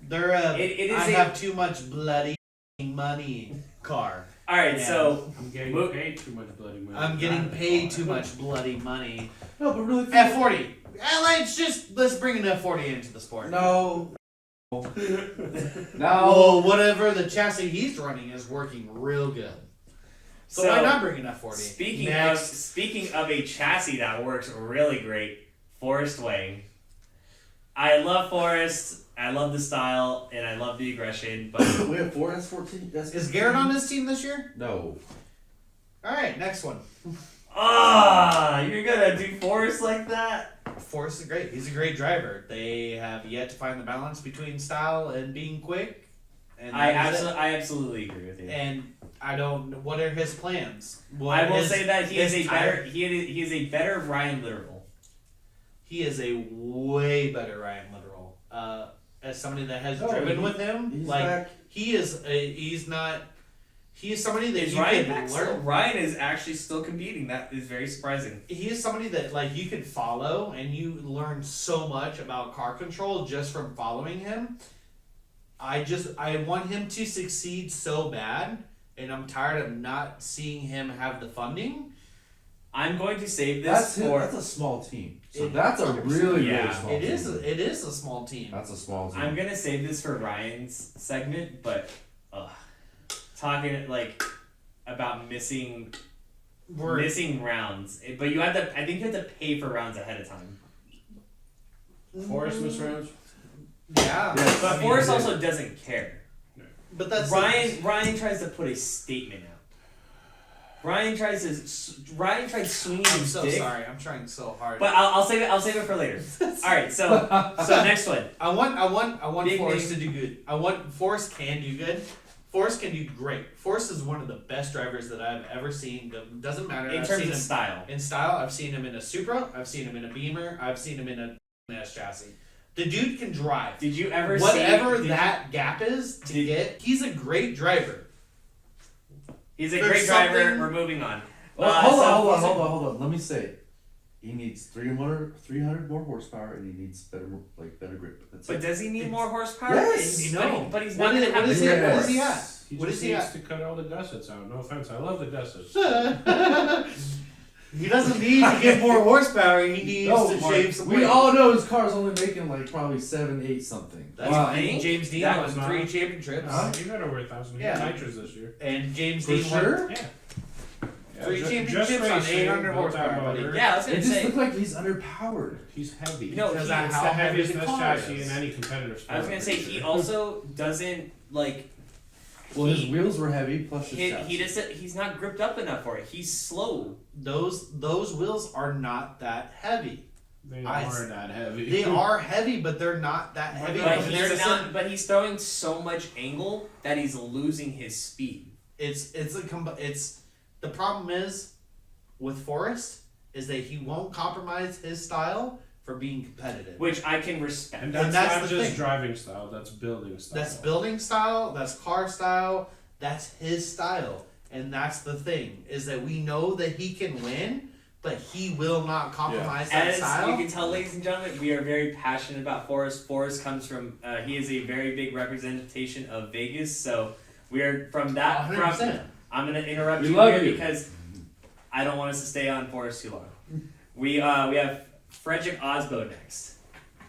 They're a It is I a- have too much bloody money car. All right, Yeah. so I'm getting Mo- paid too much bloody money. I'm getting Not the paid car. too much bloody money. No, but really. think- F40. Let's bring an F40 into the sport. No. Well, No. whatever the chassis he's running is working real good. So, So, why not bring an F40? speaking of a chassis that works really great, Forrest Wang. I love Forrest. I love the style and I love the aggression, but We have 4 S14. Is Garrett on this team this year? No. All right, next one. you're gonna do Forrest like that? Forrest is great. He's a great driver. They have yet to find the balance between style and being quick. And I that is it. absolutely agree with you. And I don't. What are his plans? I will his- say that he is his a tire- better he is a better Ryan Literal. He is a way better Ryan Literal. As somebody that has No, driven with him, He's like back. he is a. He's not. He is somebody that Is you Ryan can back still? learn. Ryan is actually still competing. That is very surprising. He is somebody that like you can follow and you learn so much about car control just from following him. I want him to succeed so bad, and I'm tired of not seeing him have the funding. I'm going to save this for. That's a small team. So It- that's a really, Yeah. really small It team. is a small team. That's a small team. I'm gonna save this for Ryan's segment, but talking like about missing rounds, but you have to. I think you have to pay for rounds ahead of time. Forrest misrounds. Yeah, Yes. But I mean, Forrest yeah. also doesn't care. but that's Ryan tries to put a statement out. Ryan tried swinging I'm his so dick. sorry. I'm trying so hard. But I'll save it. I'll save it for later. All right. So next one. I want Big Forrest name. to do good. Forrest can do good. Forrest can do great. Forrest is one of the best drivers that I've ever seen. Doesn't matter. In I've terms seen of him style. in style. I've seen him in a Supra. I've seen him in a Beamer. I've seen him in a S chassis. The dude can drive. Did you ever Whatever see? that gap is to did- get, he's a great driver. He's a there's great driver. something- We're moving on. Well, hold on. Let me say it. he needs 300 more horsepower, and he needs better grip. That's But it. does he need more horsepower? Yes! No. But he's What not is- going to have what is the he- same what horse. is he at? He What just is he needs at? to cut all the gussets out. No offense, I love the gussets. He doesn't need to get more horsepower. He needs to Mark, shave some we weight. all know his car's only making like probably 7, 8 something. That's Wow. fine. James Dean That won was 3 not- championships. He got over 1,000. He Yeah. got nitros this year. And James For Dean won sure? Yeah. 3 ju- championships just on racing, 800 built that horsepower, buddy. motor. Yeah, I was It going to just say. looks like he's underpowered. He's heavy. No, Because he- of It's how the heavy heaviest the best car chassis is. in any competitive sport. I was going to say, he also doesn't, like, Well, his wheels were heavy, plus his chassis. he's not gripped up enough for it. He's slow. Those wheels are not that heavy. They I- are that heavy. They are heavy, but they're not that heavy. But compared he's to not. But he's throwing so much angle that he's losing his speed. It's the problem is with Forrest is that he won't compromise his style for being competitive. Which I can respect. And And that's that's not the just thing. driving style, that's building style. That's building style, that's car style, that's his style. And that's the thing, is that we know that he can win, but he will not compromise that As style. you can tell, ladies and gentlemen, we are very passionate about Forrest. Forrest comes from. He is a very big representation of Vegas. So we are from that. 100%. I'm gonna interrupt We you love here you. because I don't want us to stay on Forrest too long. We have Frederick Osbo next.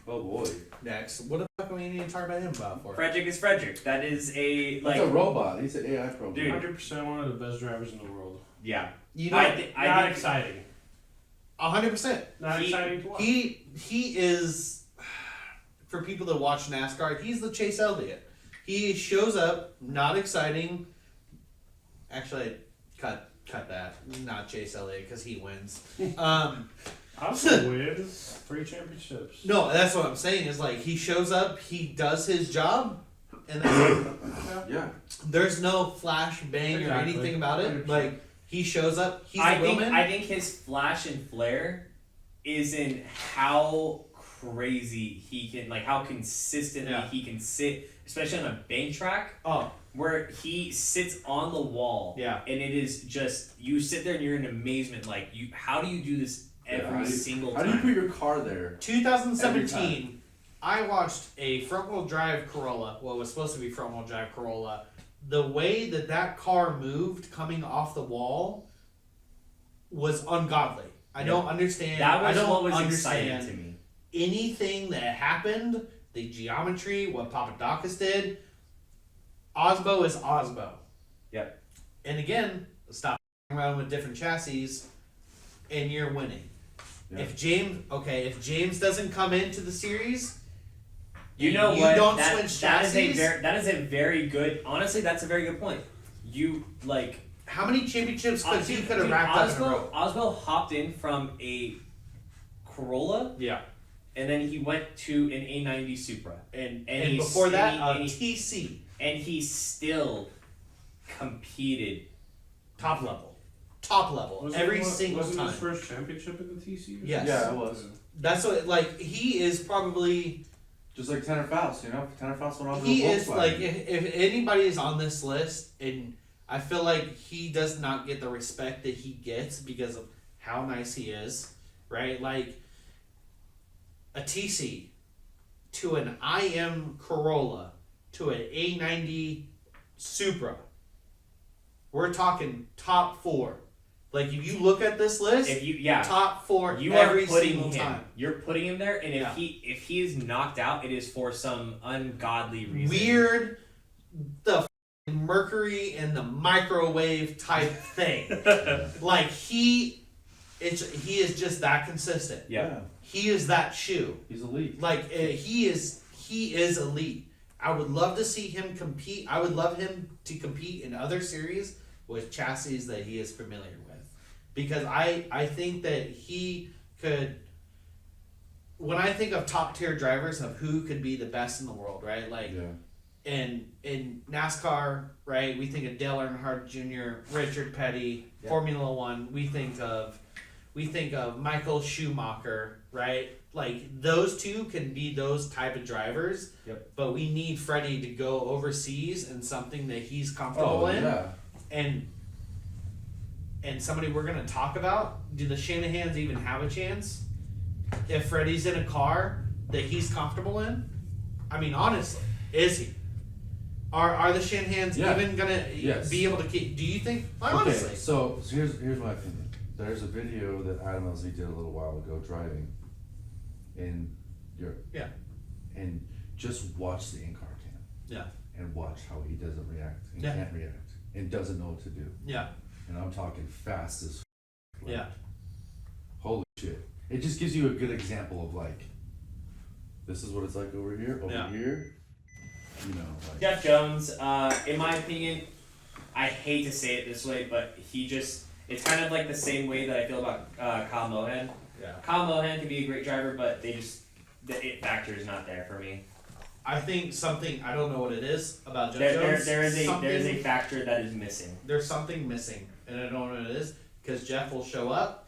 Oh boy. Next, what the fuck do we need to talk about him about for? Frederick is Frederick. That is a That's a like. robot. He's an AI program. Dude. 100% one of the best drivers in the world. Yeah. You know, I think. Not exciting. 100%. Not He- exciting to watch. He is, for people that watch NASCAR, he's the Chase Elliott. He shows up, not exciting. Actually, cut that. Not Chase Elliott because he wins. Also wins 3 championships. No, that's what I'm saying. Is like he shows up, he does his job, and that's it. Yeah. There's no flash bang or Exactly. anything about it. 100%. Like he shows up, he's I a think wheelman. I think his flash and flare is in how crazy he can, like how consistently Yeah. he can sit, especially on a bank track Oh where he sits on the wall. yeah. And it is just you sit there and you're in amazement. Like how do you do this every single How do you time? put your car there? 2017, I watched a front-wheel drive Corolla. Well, it was supposed to be front-wheel drive Corolla. The way that car moved coming off the wall was ungodly. I don't understand. That was I don't what was understand exciting to me. anything that happened. The geometry, what Papadakis did. Osbo is Osbo. Yep. And again, stop around with different chassis, and you're winning. Yeah. If James doesn't come into the series, You know you what? don't that, switch that is chassis. that is a very good. Honestly, that's a very good point. You like. How many championships could he Dude, could have racked up in a row? Oswald hopped in from a Corolla, Yeah, and then he went to an A90 Supra, and he before that, and a he, TC and he still competed. top level Wasn't every it- single wasn't time. his first championship in the TC? Yes. Yeah, it was. That's what like he is probably Just like Tanner Faust, Tanner Faust went off he to a is Volkswagen. like if anybody is on this list, and I feel like he does not get the respect that he gets because of how nice he is, right? Like a TC to an IM Corolla to an A90 Supra. We're talking top 4. Like if you look at this list, If you top 4 you every are putting single him. time. You're putting him there, and Yeah. if he is knocked out, it is for some ungodly reason. Weird, the f***ing mercury and the microwave type thing. Like he is just that consistent. Yeah. He is that shoe. He's elite. Like he is elite. I would love to see him compete. I would love him to compete in other series with chassis that he is familiar with, because I think that he could. When I think of top tier drivers of who could be the best in the world, right? Like Yeah. in NASCAR, right? We think of Dale Earnhardt Jr., Richard Petty, Yeah. Formula One. We think of Michael Schumacher, right? Like those two can be those type of drivers. Yep. But we need Freddie to go overseas in something that he's comfortable Oh in. yeah. And and somebody we're gonna talk about, do the Shanahans even have a chance if Freddie's in a car that he's comfortable in? I mean, honestly, is he? Are the Shanahans Yeah. even gonna Yes. be able to keep? Do you think? Okay, Honestly, so here's my opinion. There's a video that Adam LZ did a little while ago driving in Europe. Yeah. And just watch the in-car cam. Yeah. And watch how he doesn't react and Yeah. can't react and doesn't know what to do. yeah, And I'm talking fast as like, yeah, holy shit. It just gives you a good example of like, this is what it's like over here, Yeah. here. You know, like Jeff Jones, in my opinion, I hate to say it this way, but it's kind of like the same way that I feel about Kyle Mohan. yeah. Kyle Mohan can be a great driver, but the it factor is not there for me. I think something I don't know what it is about Jeff There Jones. is something- a factor that is missing. There's something missing, and I don't know what it is because Jeff will show up.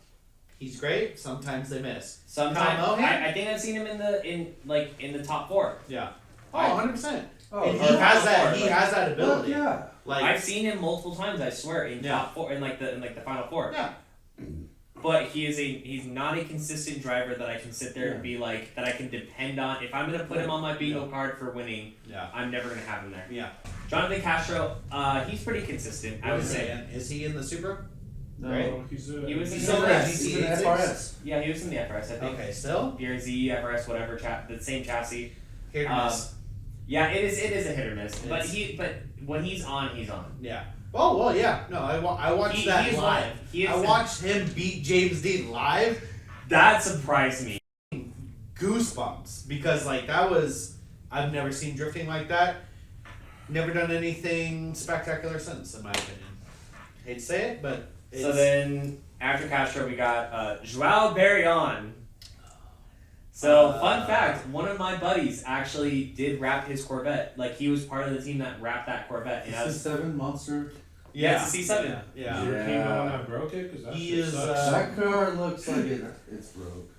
He's great. Sometimes they miss. Sometimes Kyle Mohan? I think I've seen him in the top 4. Yeah. Oh, I- 100%. oh, And he or has top that. four, He like- has that well, ability. yeah. Like I've seen him multiple times. I swear in Yeah. top 4 in like the final 4. yeah, But he's not a consistent driver that I can sit there and be like that I can depend on. If I'm gonna put him on my bingo card for winning, yeah, I'm never gonna have him there. yeah. Jonathan Castro, he's pretty consistent. I would say. Is he in the Supra? No. Right. He's He was in He's the over FRS. at He's an GT86? FRS. Yeah, he was in the FRS. I think. Okay, still BRZ, FRS, whatever, the same chassis. hit or miss. Yeah, it is a hit or miss. But It's- but when he's on, he's on. Yeah. Oh well, yeah. No, I watched that He's live. he is I watched him beat James Dean live. That surprised me. Goosebumps because like that was I've never seen drifting like that. Never done anything spectacular since, in my opinion. Hate to say it, but it's, So then after Castro, we got Joao Barrion. So fun fact, one of my buddies actually did wrap his Corvette. Like he was part of the team that wrapped that Corvette. And I It's was, a 7 monster. yeah, it's a C7. Yeah. Yeah. yeah. Came the one that broke it? 'Cause that He shit is, sucks. That car looks like it's broke.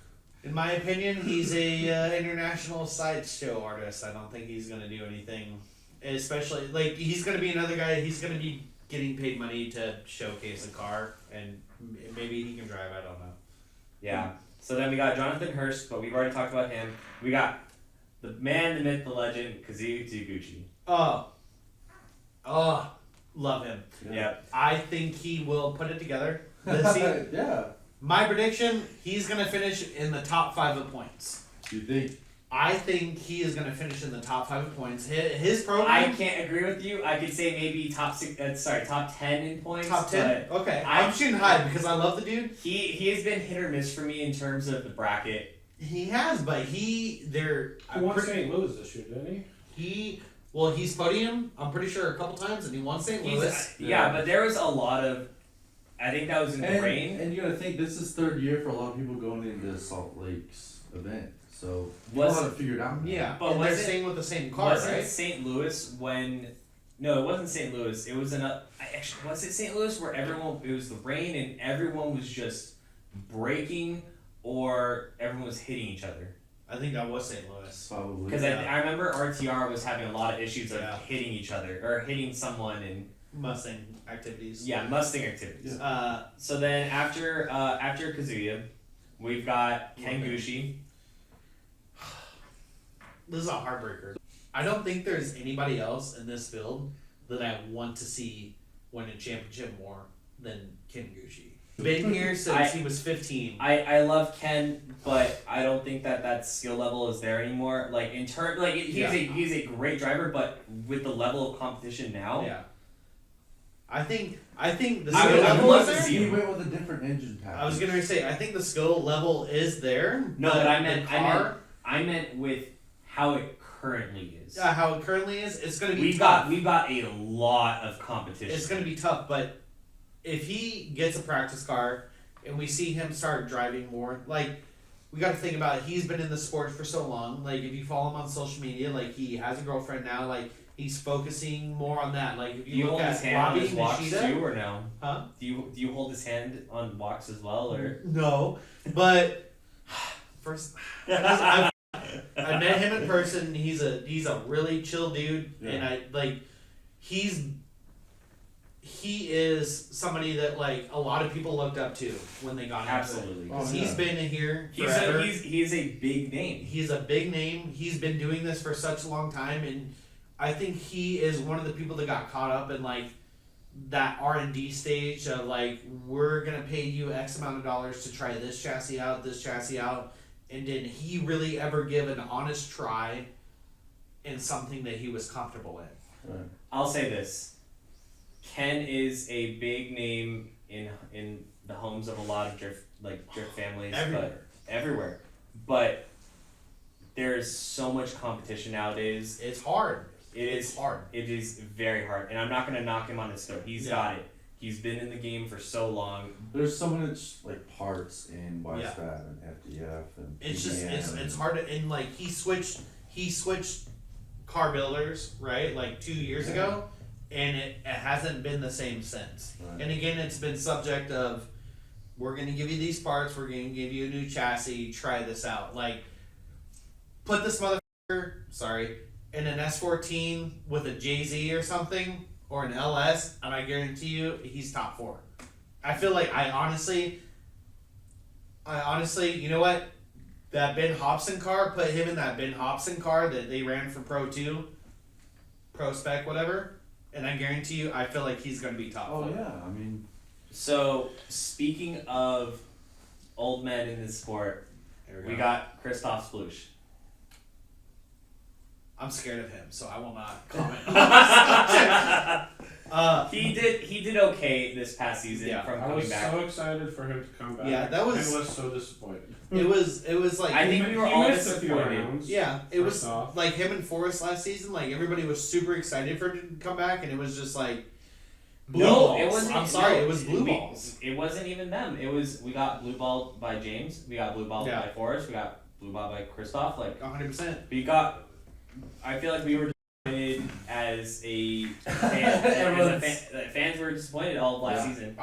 In my opinion, he's a international sideshow artist. I don't think he's gonna do anything, especially like he's gonna be another guy. He's gonna be getting paid money to showcase a car, and maybe he can drive. I don't know. Yeah. So then we got Jonathan Hurst, but we've already talked about him. We got the man, the myth, the legend, Kazuya Taguchi. Oh, love him. Yeah. I think he will put it together this season. Yeah. My prediction: he's gonna finish in the top 5 of points. You think? I think he is gonna finish in the top 5 of points. His I program, can't agree with you. I could say maybe top 10 in points. top 10. but Okay, I- I'm shooting high because I love the dude. He has been hit or miss for me in terms of the bracket. He has, but He won St. Louis this year, didn't he? He's podium. I'm pretty sure a couple times, and he won St. He's, Louis. yeah, but there was a lot of. I think that was in the rain. And you gotta think this is 3rd year for a lot of people going into Salt Lake's event. So you Was- know how to figure it out. Yeah, But and they're was it- staying with the same car, Wasn't right? St. Louis when? No, it wasn't St. Louis. It was actually was it St. Louis where everyone? It was the rain and everyone was just braking or everyone was hitting each other. I think that was St. Louis. Probably. Because Yeah. I remember RTR was having a lot of issues of Yeah. hitting each other or hitting someone and Mustang activities. yeah, Mustang activities. Yeah. So then after Kazuya, we've got Ken Okay. Gucci. This is a heartbreaker. I don't think there's anybody else in this field that I want to see win a championship more than Ken Gucci. Been here since he was 15. I love Ken, but I don't think that skill level is there anymore. Like in turn, like he's a great driver, but with the level of competition now, Yeah. I think the I skill would level love is to there. see He went with a different engine package. I was gonna say I think the skill level is there. No, but I the meant car, I meant with how it currently is. how it currently is, it's gonna be We've tough. got a lot of competition. It's gonna be tough, but if he gets a practice car and we see him start driving more, like we got to think about it. He's been in the sport for so long. Like if you follow him on social media, like he has a girlfriend now. Like he's focusing more on that. Like if Do you you look hold at his hand on Robbie his walks Nishida, too, or no? huh? Do you hold his hand on walks as well, or? No, but first I met him in person. He's a really chill dude, Yeah. and I like he's he is somebody that like a lot of people looked up to when they got into it. Absolutely. Because Oh, he's yeah. been here He's forever. he's a big name. He's a big name. He's been doing this for such a long time, and I think he is one of the people that got caught up in like that R&D stage of like, we're gonna pay you X amount of dollars to try this chassis out, and did he really ever give an honest try in something that he was comfortable in? Right. I'll say this. Ken is a big name in the homes of a lot of drift families, everywhere. But there's so much competition nowadays. It's hard. It's hard. It is very hard, and I'm not gonna knock him on his skill. He's got it. He's been in the game for so long. There's so much like parts in YSTAT Yeah. and FDF and It's just PDM it's hard to, and like he switched car builders, right, like 2 years ago, and it hasn't been the same since. Right. And again, it's been subject of, we're gonna give you these parts, we're gonna give you a new chassis, try this out. Like, put this motherfucker, in an S14 with a JZ or something, or an LS, and I guarantee you, he's top 4. I feel like I honestly, you know what? That Ben Hobson car, put him in that Ben Hobson car that they ran for Pro 2, Pro Spec, whatever, and I guarantee you, I feel like he's going to be top 4. Oh yeah, I mean, So speaking of old men in this sport, we got Christoph Splush. I'm scared of him, so I will not comment on the subject. He did okay this past season from I coming was back. so excited for him to come back. Yeah, that was- and was so disappointed. It was like, I think we were He all missed a few disappointed. rounds. yeah, it was First off. like him and Forrest last season. Like, everybody was super excited for him to come back, and it was just like blue balls. It wasn't. I'm sorry, no, it was blue balls. It wasn't even them. It was we got blue balled by James. We got blue balled by Forrest. We got blue balled by Christoph. Like 100%. we got. I feel like we were disappointed as a fan. Fans were disappointed all of last season.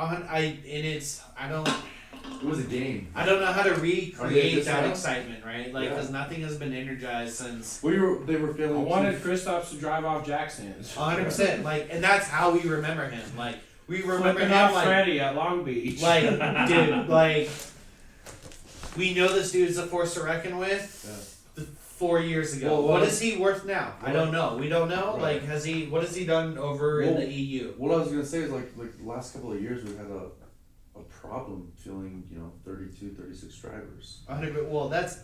it was a game. I don't know how to Are they recreate this that round? excitement, right? Like, Yeah. because nothing has been energized since. They were feeling. I wanted Kristaps to drive off jack stands. 100%. Like, and that's how we remember him. Like, we remember Flipping him off like, Freddie at Long Beach. like, dude, like, we know this dude's a force to reckon with. 4 years ago. Well, what is he worth now? I don't know. We don't know. Right. Like, what has he done over in Well, the EU? What I was gonna say is like the last couple of years we've had a problem filling 32, 36 drivers. 100. Well, that's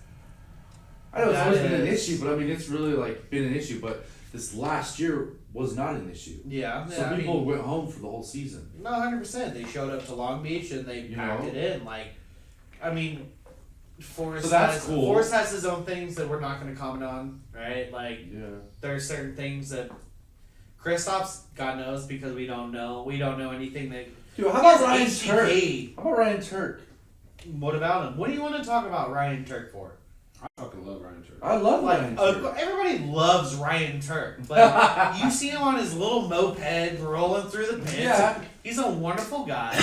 I know it's That always been an is- issue, but I mean it's really like been an issue. But this last year was not an issue. yeah. Some I people mean, went home for the whole season. no, 100%. They showed up to Long Beach and they You packed know? it in. Like, I mean, Forrest. So that's has, cool. Forrest has his own things that we're not going to comment on, right? Like, Yeah. there are certain things that Kristaps, God knows, because we don't know. We don't know anything that. Dude, how about He Ryan has Turk? HGK. How about Ryan Turk? What about him? What do you want to talk about Ryan Turk for? I fucking love Ryan Turk. I love Ryan Turk. Everybody loves Ryan Turk. Like, you see him on his little moped rolling through the pits. Yeah. He's a wonderful guy.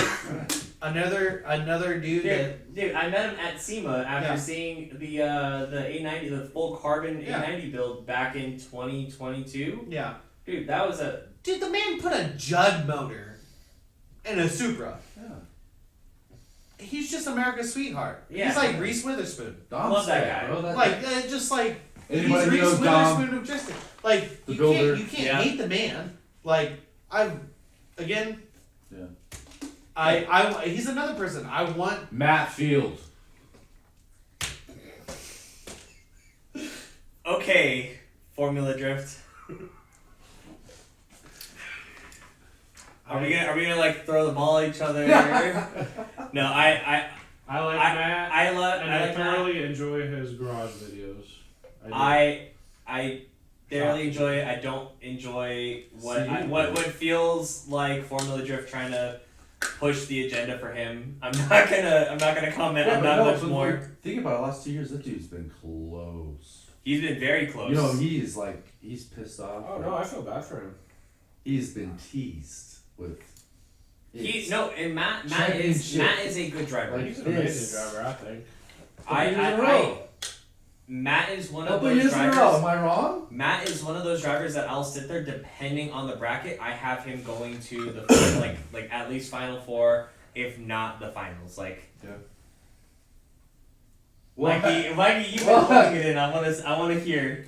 Another dude that. Dude, I met him at SEMA after Yeah. seeing the A90, the full carbon Yeah. A90 build back in 2022. Yeah. Dude, that was a Dude, the man put a Judd motor in a Supra. Yeah. He's just America's sweetheart. Yeah. He's like Reese Witherspoon. Dom Love that Stack, guy. bro. Like, just like. Anybody he's who Reese knows Dom, Witherspoon of just. Like, the you builder. can't Yeah. hate the man. Like, again. Yeah. He's another person. I want. Matt Field. okay. Formula Drift. Are we gonna like throw the ball at each other? No, I like I- Matt, I love and I I like Matt. thoroughly enjoy his garage videos. I thoroughly enjoy it. I don't enjoy what feels like Formula Drift trying to push the agenda for him. I'm not gonna comment on that much more. Like, think about it. Last 2 years, that dude's been close. He's been very close. He's pissed off. Oh no, I feel bad for him. He's been teased with. And Matt is Championship. a good driver. Like, He's an amazing this. driver, I think. I Matt is one of Couple those years in a row. drivers. Am I wrong? Matt is one of those drivers that I'll sit there depending on the bracket. I have him going to the like at least Final Four, if not the finals. Like, Yeah. Mikey, you've been What? holding it in. I want to hear.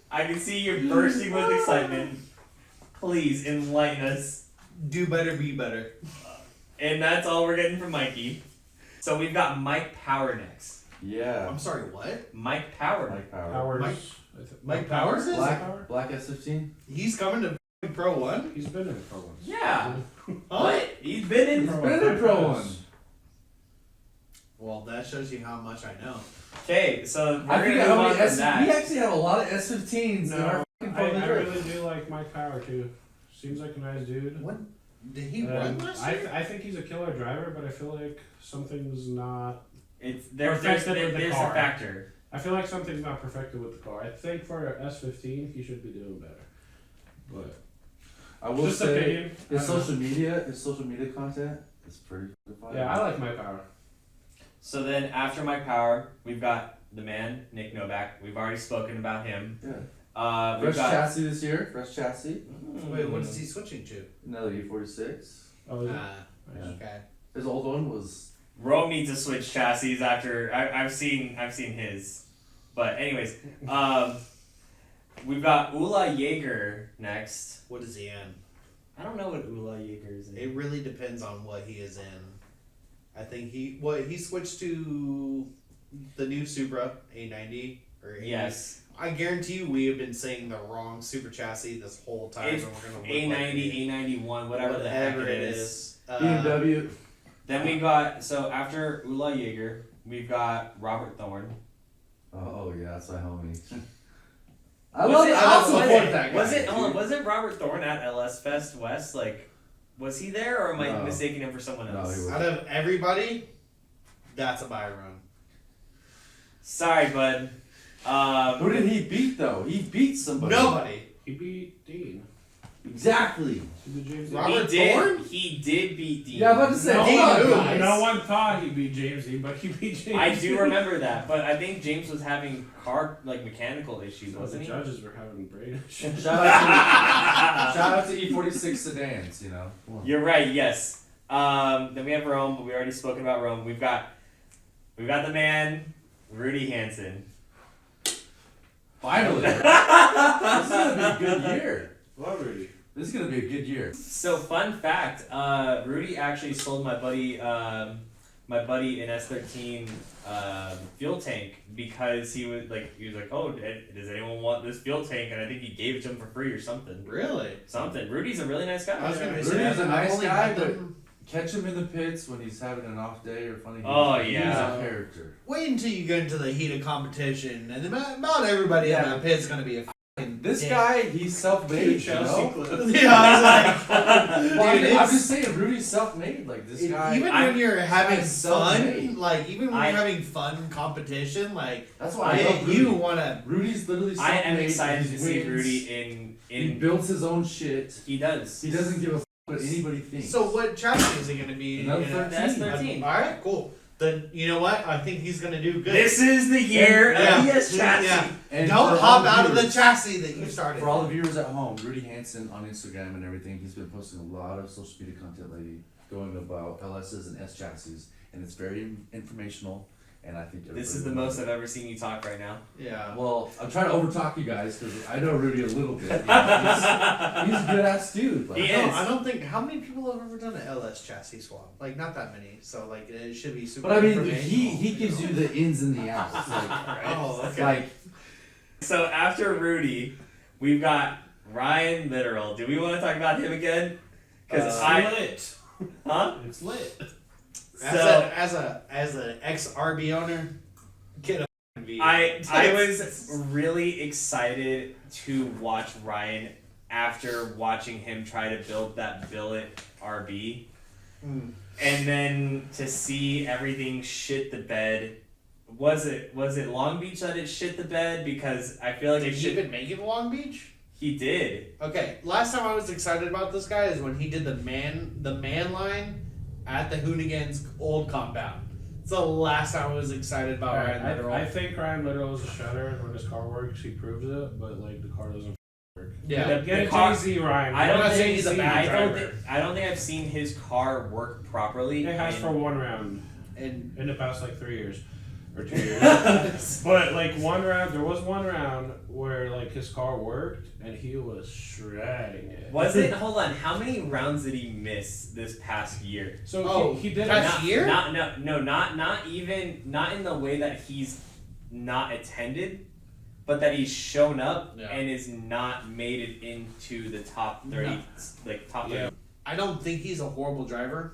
I can see you bursting with excitement. Please enlighten us. Do better, be better. And that's all we're getting from Mikey. So we've got Mike Power next. Yeah. I'm sorry, what? Mike Power. Mike Power. Powers. Mike- I think- Mike Powers is? Black S15. He's coming to f***ing Pro 1? He's been in Pro Ones. Yeah. Huh? What? He's been in. He's been in Pro 1. Well, that shows you how much I know. Okay, so we're I gonna forget move how on many from S. that. We actually have a lot of S15s in our No, fucking I Pro really do like Mike Power too. Seems like a nice dude. What? Did he run last year? I think he's a killer driver, but I feel like something's not. There's Perfected with the a car. factor. I feel like something's not perfected with the car. I think for an S15, he should be doing better. But I will just say opinion. I his don't know. social media content is pretty fire. Yeah, I like Mike Power. So then after Mike Power, we've got the man Nick Novak. We've already spoken about him. Yeah. We've Fresh got. chassis this year. Fresh chassis. Wait, what is he switching to? Another E46. Oh, is it? Yeah. Okay. His old one was. Rome needs to switch chassis after I've seen his, but anyways, we've got Ula Jaeger next. What is he in? I don't know what Ula Jaeger is in. It really depends on what he is in. I think he switched to the new Supra A90 or A90. Yes, I guarantee you we have been saying the wrong Super chassis this whole time. It's and we're gonna look A90, like A91, whatever the heck it is. BMW. Then we got so after Ula Jaeger, we've got Robert Thorne. Oh yeah, that's my homie. I Was love it- it. I was support it- that guy. Was it? Hold on, dude. was it Robert Thorne at LS Fest West? Like, was he there, or am I No. mistaking him for someone No, else? he Out of everybody, that's a buy run. Sorry, bud. Who did he beat though? He beat somebody. Nobody. He beat Dean. Exactly. He beat James Dean. Robert he did. Thorne? He did beat Dean. Yeah, I'm about to say. No, hold on, who? guys. no one thought he beat James Dean, but he beat James. I do Dean. remember that, but I think James was having car mechanical issues, So wasn't the he? judges were having brain issues. Shout out to E46 sedans. You know. Come on. You're right. Yes. Then we have Rome, but we already spoken about Rome. We've got the man Rudy Hansen. Finally. This is gonna be a good year. Well, Rudy. This is gonna be a good year. So fun fact, Rudy actually sold my buddy an S13 fuel tank because he was like, oh, does anyone want this fuel tank? And I think he gave it to him for free or something. Really? Rudy's a really nice guy. I was gonna Rudy's say a I've nice only guy, met but them- catch him in the pits when he's having an off day or funny. Oh, He's yeah. a character. Wait until you get into the heat of competition, and about everybody in that pit's gonna be a fucking This dick. guy, he's self-made. You know? Yeah, I was like, Well, dude, I'm it's- just saying, Rudy's self-made. Like this guy. even I- when you're having guy's fun, self-made. like even when I- you're having fun competition, like That's why I love you Rudy. wanna. Rudy's literally I self-made. am excited he to see wins. Rudy He in. builds his own shit. He does. He doesn't give a f what anybody thinks. So what chassis is he gonna be? Another in? 13. That's 13. All right, cool. Then you know what? I think he's gonna do good. This is the year Yeah. of ES chassis. Yeah. And Don't for hop all out of the viewers- chassis that you started. For all the viewers at home, Rudy Hansen on Instagram and everything, he's been posting a lot of social media content lately, going about LSs and S chassis, and it's very informational. And I think This is the most I've ever seen you talk right now. Yeah. Well, I'm trying to overtalk you guys because I know Rudy a little bit. He's a good ass dude. Like, He No, is. I don't think how many people have ever done an LS chassis swap. Like not that many. So like it should be super. But I mean, informational, he gives you the ins and the outs. Like, Oh, okay. like So after Rudy, we've got Ryan Literal. Do we want to talk about him again? Because lit. huh? It's lit. as an ex RB owner, get a V. I was really excited to watch Ryan after watching him try to build that billet RB, Mm. and then to see everything shit the bed. Was it Long Beach that it shit the bed? Because I feel like Did it he shit. even make it to Long Beach? He did. Okay, last time I was excited about this guy is when he did the man line at the Hoonigans old compound. It's the last time I was excited about Ryan Littrell. I think Ryan Littrell is a shredder, and when his car works, he proves it. But like the car doesn't work. Yeah. Get a car- Jay-Z, Ryan. I I'm don't not saying think he's a bad driver. I don't think I've seen his car work properly. It has in- for one round And in the past like 3 years or 2 years. But like one round, there was one round where like his car worked and he was shredding it. Was it? Hold on. How many rounds did he miss this past year? So Oh, he did past it. year? Not in the way that he's not attended, but that he's shown up Yeah. and is not made it into the top 30, No. like top 30. Yeah. I don't think he's a horrible driver.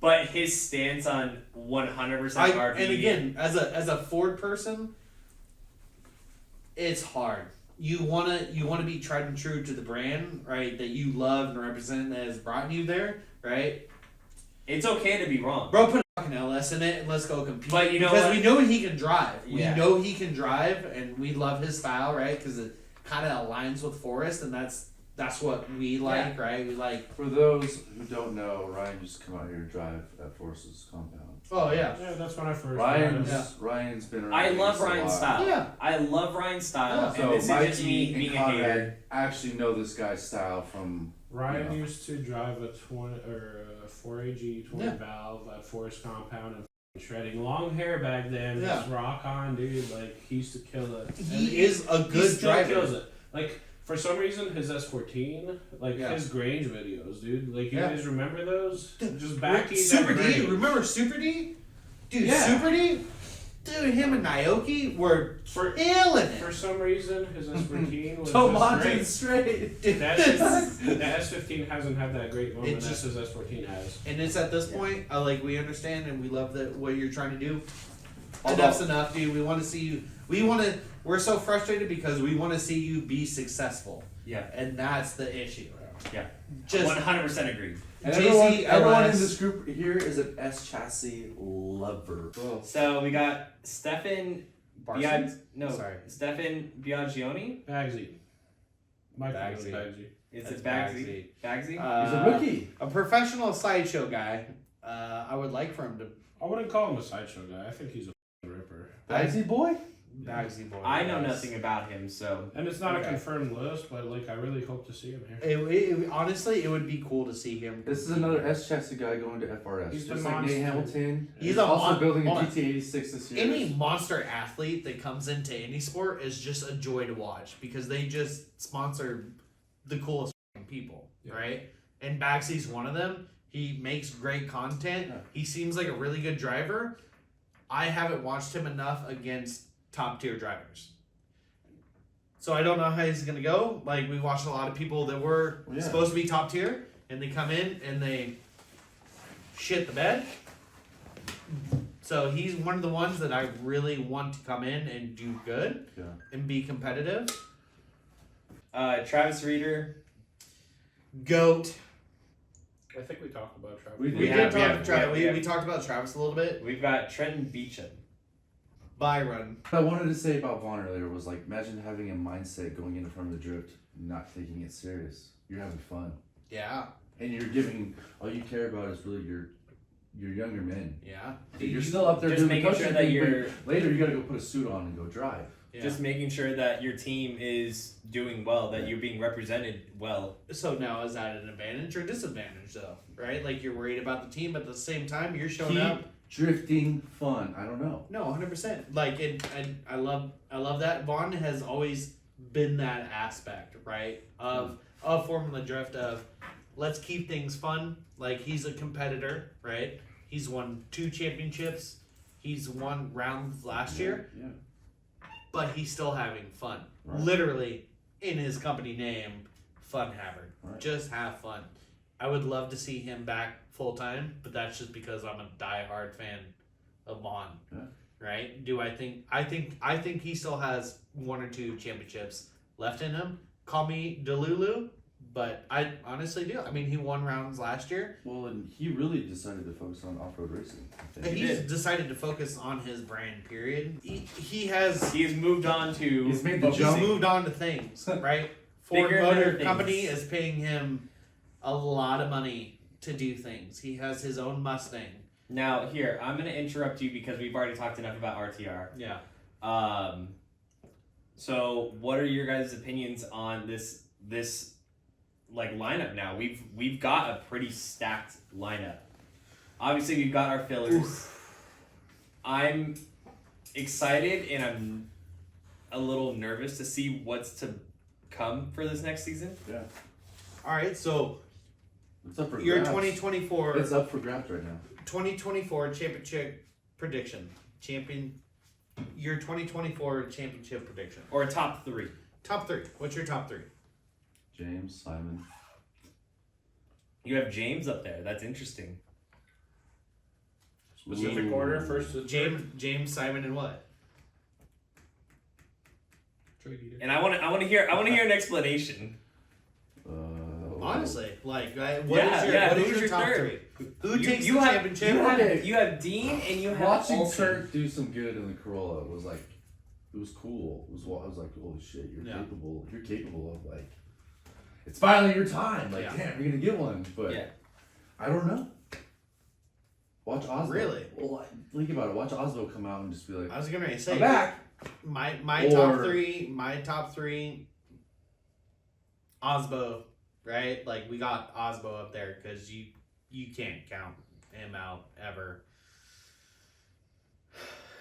But his stance on 100% RV. And again, as a Ford person, it's hard. You wanna be tried and true to the brand, right? That you love and represent that has brought you there, right? It's okay to be wrong. Bro, put a fucking LS in it and let's go compete. But you know because what? we know he can drive. Yeah. We know he can drive, and we love his style, right? Because it kind of aligns with Forrest, and that's what we like, right? We like. For those who don't know, Ryan used to come out here and drive at Force's compound. Oh yeah. Yeah, that's when I first. Ryan's been around. I love us a Ryan's lot. style. Yeah. I love Ryan's style, Yeah. and So this is just me Mikey being and a hater. Konrad actually know this guy's style from. Ryan Yeah. used to drive a 4AG twin Yeah. valve at Forest Compound and shredding long hair back then. Yeah. Just rock on, dude. Like he used to kill it. And He is a he good still driver. kills it. Like for some reason, his S14, like Yeah. his Grange videos, dude. Like you Yeah. guys remember those? Just back Super D. Remember Super D? Dude, Yeah. Super D? Dude, him and Naoki were For killing it. for some reason, his S14 was Tomonte just great. straight. The S15 hasn't had that great moment It that just- his S14 has. And it's at this point, we understand and we love that what you're trying to do. Although- Enough's enough, dude. We want to see you. We're so frustrated because we want to see you be successful, Yeah, and that's the issue. yeah. Just 100% agree. And JC, everyone in LS. this group here is an S chassis lover. So we got Stefan Sorry. Stefan Biagioni. Bagsy. Mike Bagsy. Bagsy. It's That's a Bagsy. Bagsy? He's a rookie. A professional sideshow guy. I would like for him to I wouldn't call him a sideshow guy. I think he's a ripper. Bagsy boy. Bagsy boy. I know yes. nothing about him, so And it's not Okay. a confirmed list, but like I really hope to see him here. Honestly, it would be cool to see him. This is another S chassis guy going to FRS. He's just the like Nate monster. Hamilton. He's also a building a hold on. GT86 this year. Any monster athlete that comes into any sport is just a joy to watch because they just sponsor the coolest f***ing people, Yeah. right? And Baxy's one of them. He makes great content. Yeah. He seems like a really good driver. I haven't watched him enough against top tier drivers. So I don't know how he's gonna go. Like we watched a lot of people that were Yeah. supposed to be top tier and they come in and they shit the bed. So he's one of the ones that I really want to come in and do good Yeah. and be competitive. Travis Reeder. Goat. I think we talked about Travis. We We, We did have- talk. we have- Tra- we we, have- we talked about Travis a little bit. We've got Trenton Beecham. Byron. What I wanted to say about Vaughn earlier was like, imagine having a mindset going in front of the drift, not taking it serious. You're having fun, Yeah. and you're giving all you care about is really your younger men. Yeah. You're still up there Just doing the making coaching sure that thing, you're but later you gotta go put a suit on and go drive. Yeah. just making sure that your team is doing well, that you're being represented well. So now is that an advantage or disadvantage though? Right? Like you're worried about the team, but at the same time you're showing Keep up. drifting fun. I don't know. No, 100%. Like I love that. Vaughn has always been that aspect, right? Of Formula Drift of let's keep things fun. Like he's a competitor, right? He's won 2 championships. He's won rounds last year, Yeah. but he's still having fun. Right. Literally in his company name, Fun Haver. Right. Just have fun. I would love to see him back full time, but that's just because I'm a diehard fan of Vaughn. Yeah. Right? Do I think he still has 1 or 2 championships left in him. Call me Delulu, but I honestly do. I mean, he won rounds last year. Well, and he really decided to focus on off-road racing. I think. He's decided to focus on his brand. Period. He has He has moved on to He's made the he's jump. moved on to things, right? Ford Bigger and better Motor things. Company is paying him a lot of money to do things. He has his own Mustang. Now, here, I'm going to interrupt you because we've already talked enough about RTR. Yeah. So, what are your guys' opinions on this like lineup now? We've got a pretty stacked lineup. Obviously, we've got our fillers. Oof. I'm excited and I'm a little nervous to see what's to come for this next season. Yeah. All right, so It's up for your grabs. 2024 It's up for grabs right now. 2024 championship prediction. Your 2024 championship prediction. Or a top 3. Top 3. What's your top 3? James, Simon. You have James up there. That's interesting. Specific order, first to James, Simon, and what? And I want to hear an explanation. Honestly, like, what is your top third? 3? Who takes the have, championship? You have Dean and you have Watching Olsen. Turk do some good in the Corolla was like, it was cool. I was like, holy shit, you're capable. You're capable of like, it's finally your time. Like, damn, you're gonna get one. But I don't know. Watch Osmo. Really? Well, think about it. Watch Osmo come out and just be like, I was gonna say I'm back. My top 3. Osbo, right? Like, we got Osbo up there because you can't count him out ever.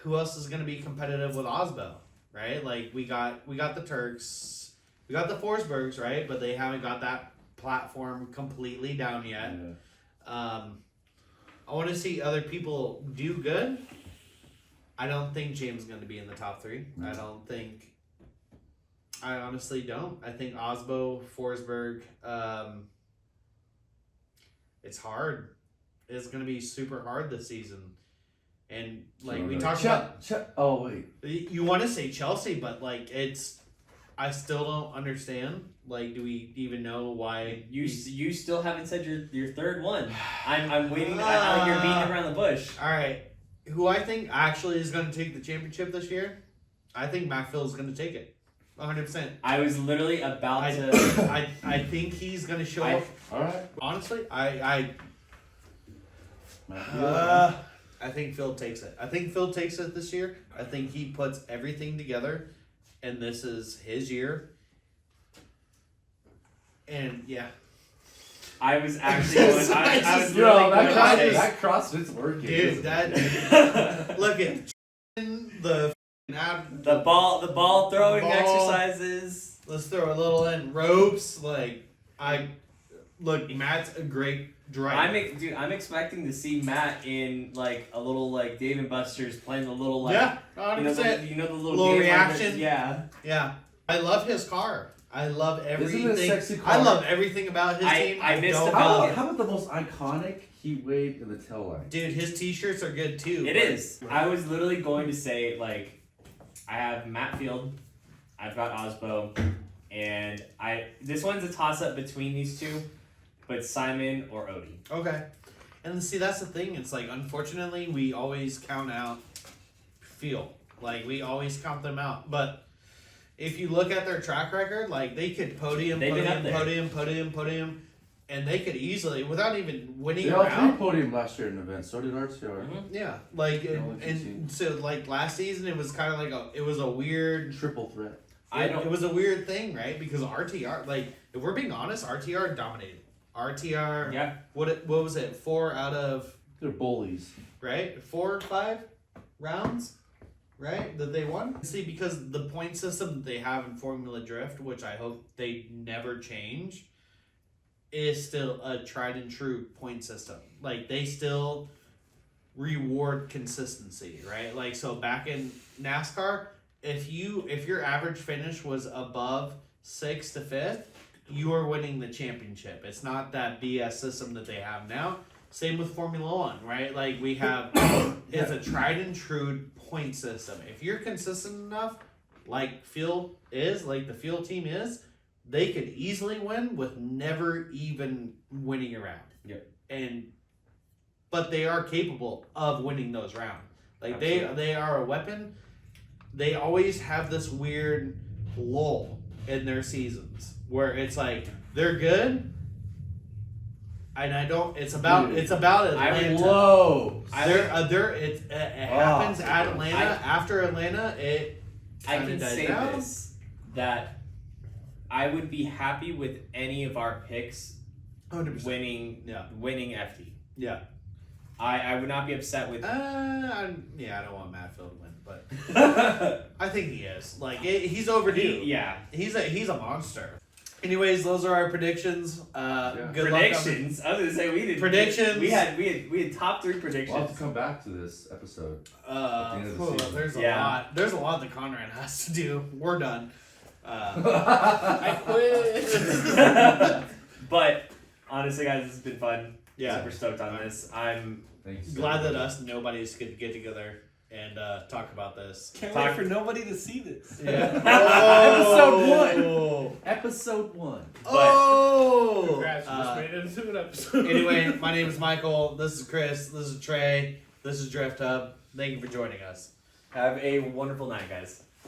Who else is gonna be competitive with Osbo, right? Like, we got the Turks, we got the Forsbergs, right? But they haven't got that platform completely down yet. Yeah. I want to see other people do good. I don't think James is going to be in the top 3. I honestly don't. I think Osbo, Forsberg, it's hard. It's going to be super hard this season. And like we talked about, oh wait, you want to say Chelsea, but like I still don't understand. Like, do we even know why you still haven't said your third one? I'm waiting. I like you're beating around the bush. All right, who I think actually is going to take the championship this year? I think McPhail is going to take it, 100%. I was literally about to. I think he's going to show up. all right. Honestly, Matthew. I think Phil takes it. I think Phil takes it this year. I think he puts everything together, and this is his year. And yeah, I was actually going. I was Yo, really going to say. that CrossFit's working. dude, that look at the ball throwing Ball. exercises. Let's throw a little in ropes. Like Matt's a great driver. I'm expecting to see Matt in like a little like Dave and Buster's playing the little like 100%. you know the little Little game reaction. Yeah. I love his car. I love everything. Isn't it a sexy car? I love everything about his team. I missed don't about love it. How about the most iconic heat wave in the tail light? Dude, his t-shirts are good too. It is. I was literally going to say like I have Matt Field, I've got Osbo, and this one's a toss up between these two, but Simon or Odie. Okay. And see, that's the thing. It's like, unfortunately, we always count out Field. Like, we always count them out. But if you look at their track record, like, they could podium, and they could easily, without even winning They a all round. three podium last year in events. So did RTR. Mm-hmm. Yeah, like, No, and so, like, last season, it was kind of like it was a weird, Triple threat. it was a weird thing, right? Because RTR, like, if we're being honest, RTR dominated. RTR, Yeah. what was it, 4 out of, They're bullies. right? 4 or 5 rounds, right? That they won. See, because the point system that they have in Formula Drift, which I hope they never change, is still a tried and true point system. Like, they still reward consistency, right? Like, so back in NASCAR, if your average finish was above 6th to 5th, you are winning the championship. It's not that BS system that they have now. Same with Formula One, right? Like, we have, it's a tried and true point system. If you're consistent enough, like Phil is, like the Phil team is, they could easily win with never even winning a round. Yep. But they are capable of winning those rounds. Like, Absolutely. they are a weapon. They always have this weird lull in their seasons where it's like they're good, And I don't. It's about Dude, Atlanta. Whoa. It happens at Atlanta. After Atlanta, I kinda can died say down. this, that I would be happy with any of our picks 100%. winning FD. Yeah. I would not be upset with. I don't want Matfield to win, but I think he is. Like he's overdue. Yeah. He's a monster. Anyways, those are our predictions. Good Predictions. I was gonna say we did Predictions. We had top 3 predictions. We'll have to come back to this episode. luck. At the end of the season. There's a Yeah. lot. There's a lot that Konrad has to do. We're done. I quit. But honestly, guys, this has been fun. Yeah. Super stoked on this. I'm Thanks. Glad that nobody's could get together and talk about this. Can't wait for nobody to see this. Yeah. Episode 1. Oh. Congrats, you just made it into an episode. Anyway, my name is Michael. This is Chris. This is Trey. This is Drift Hub. Thank you for joining us. have a wonderful night, guys.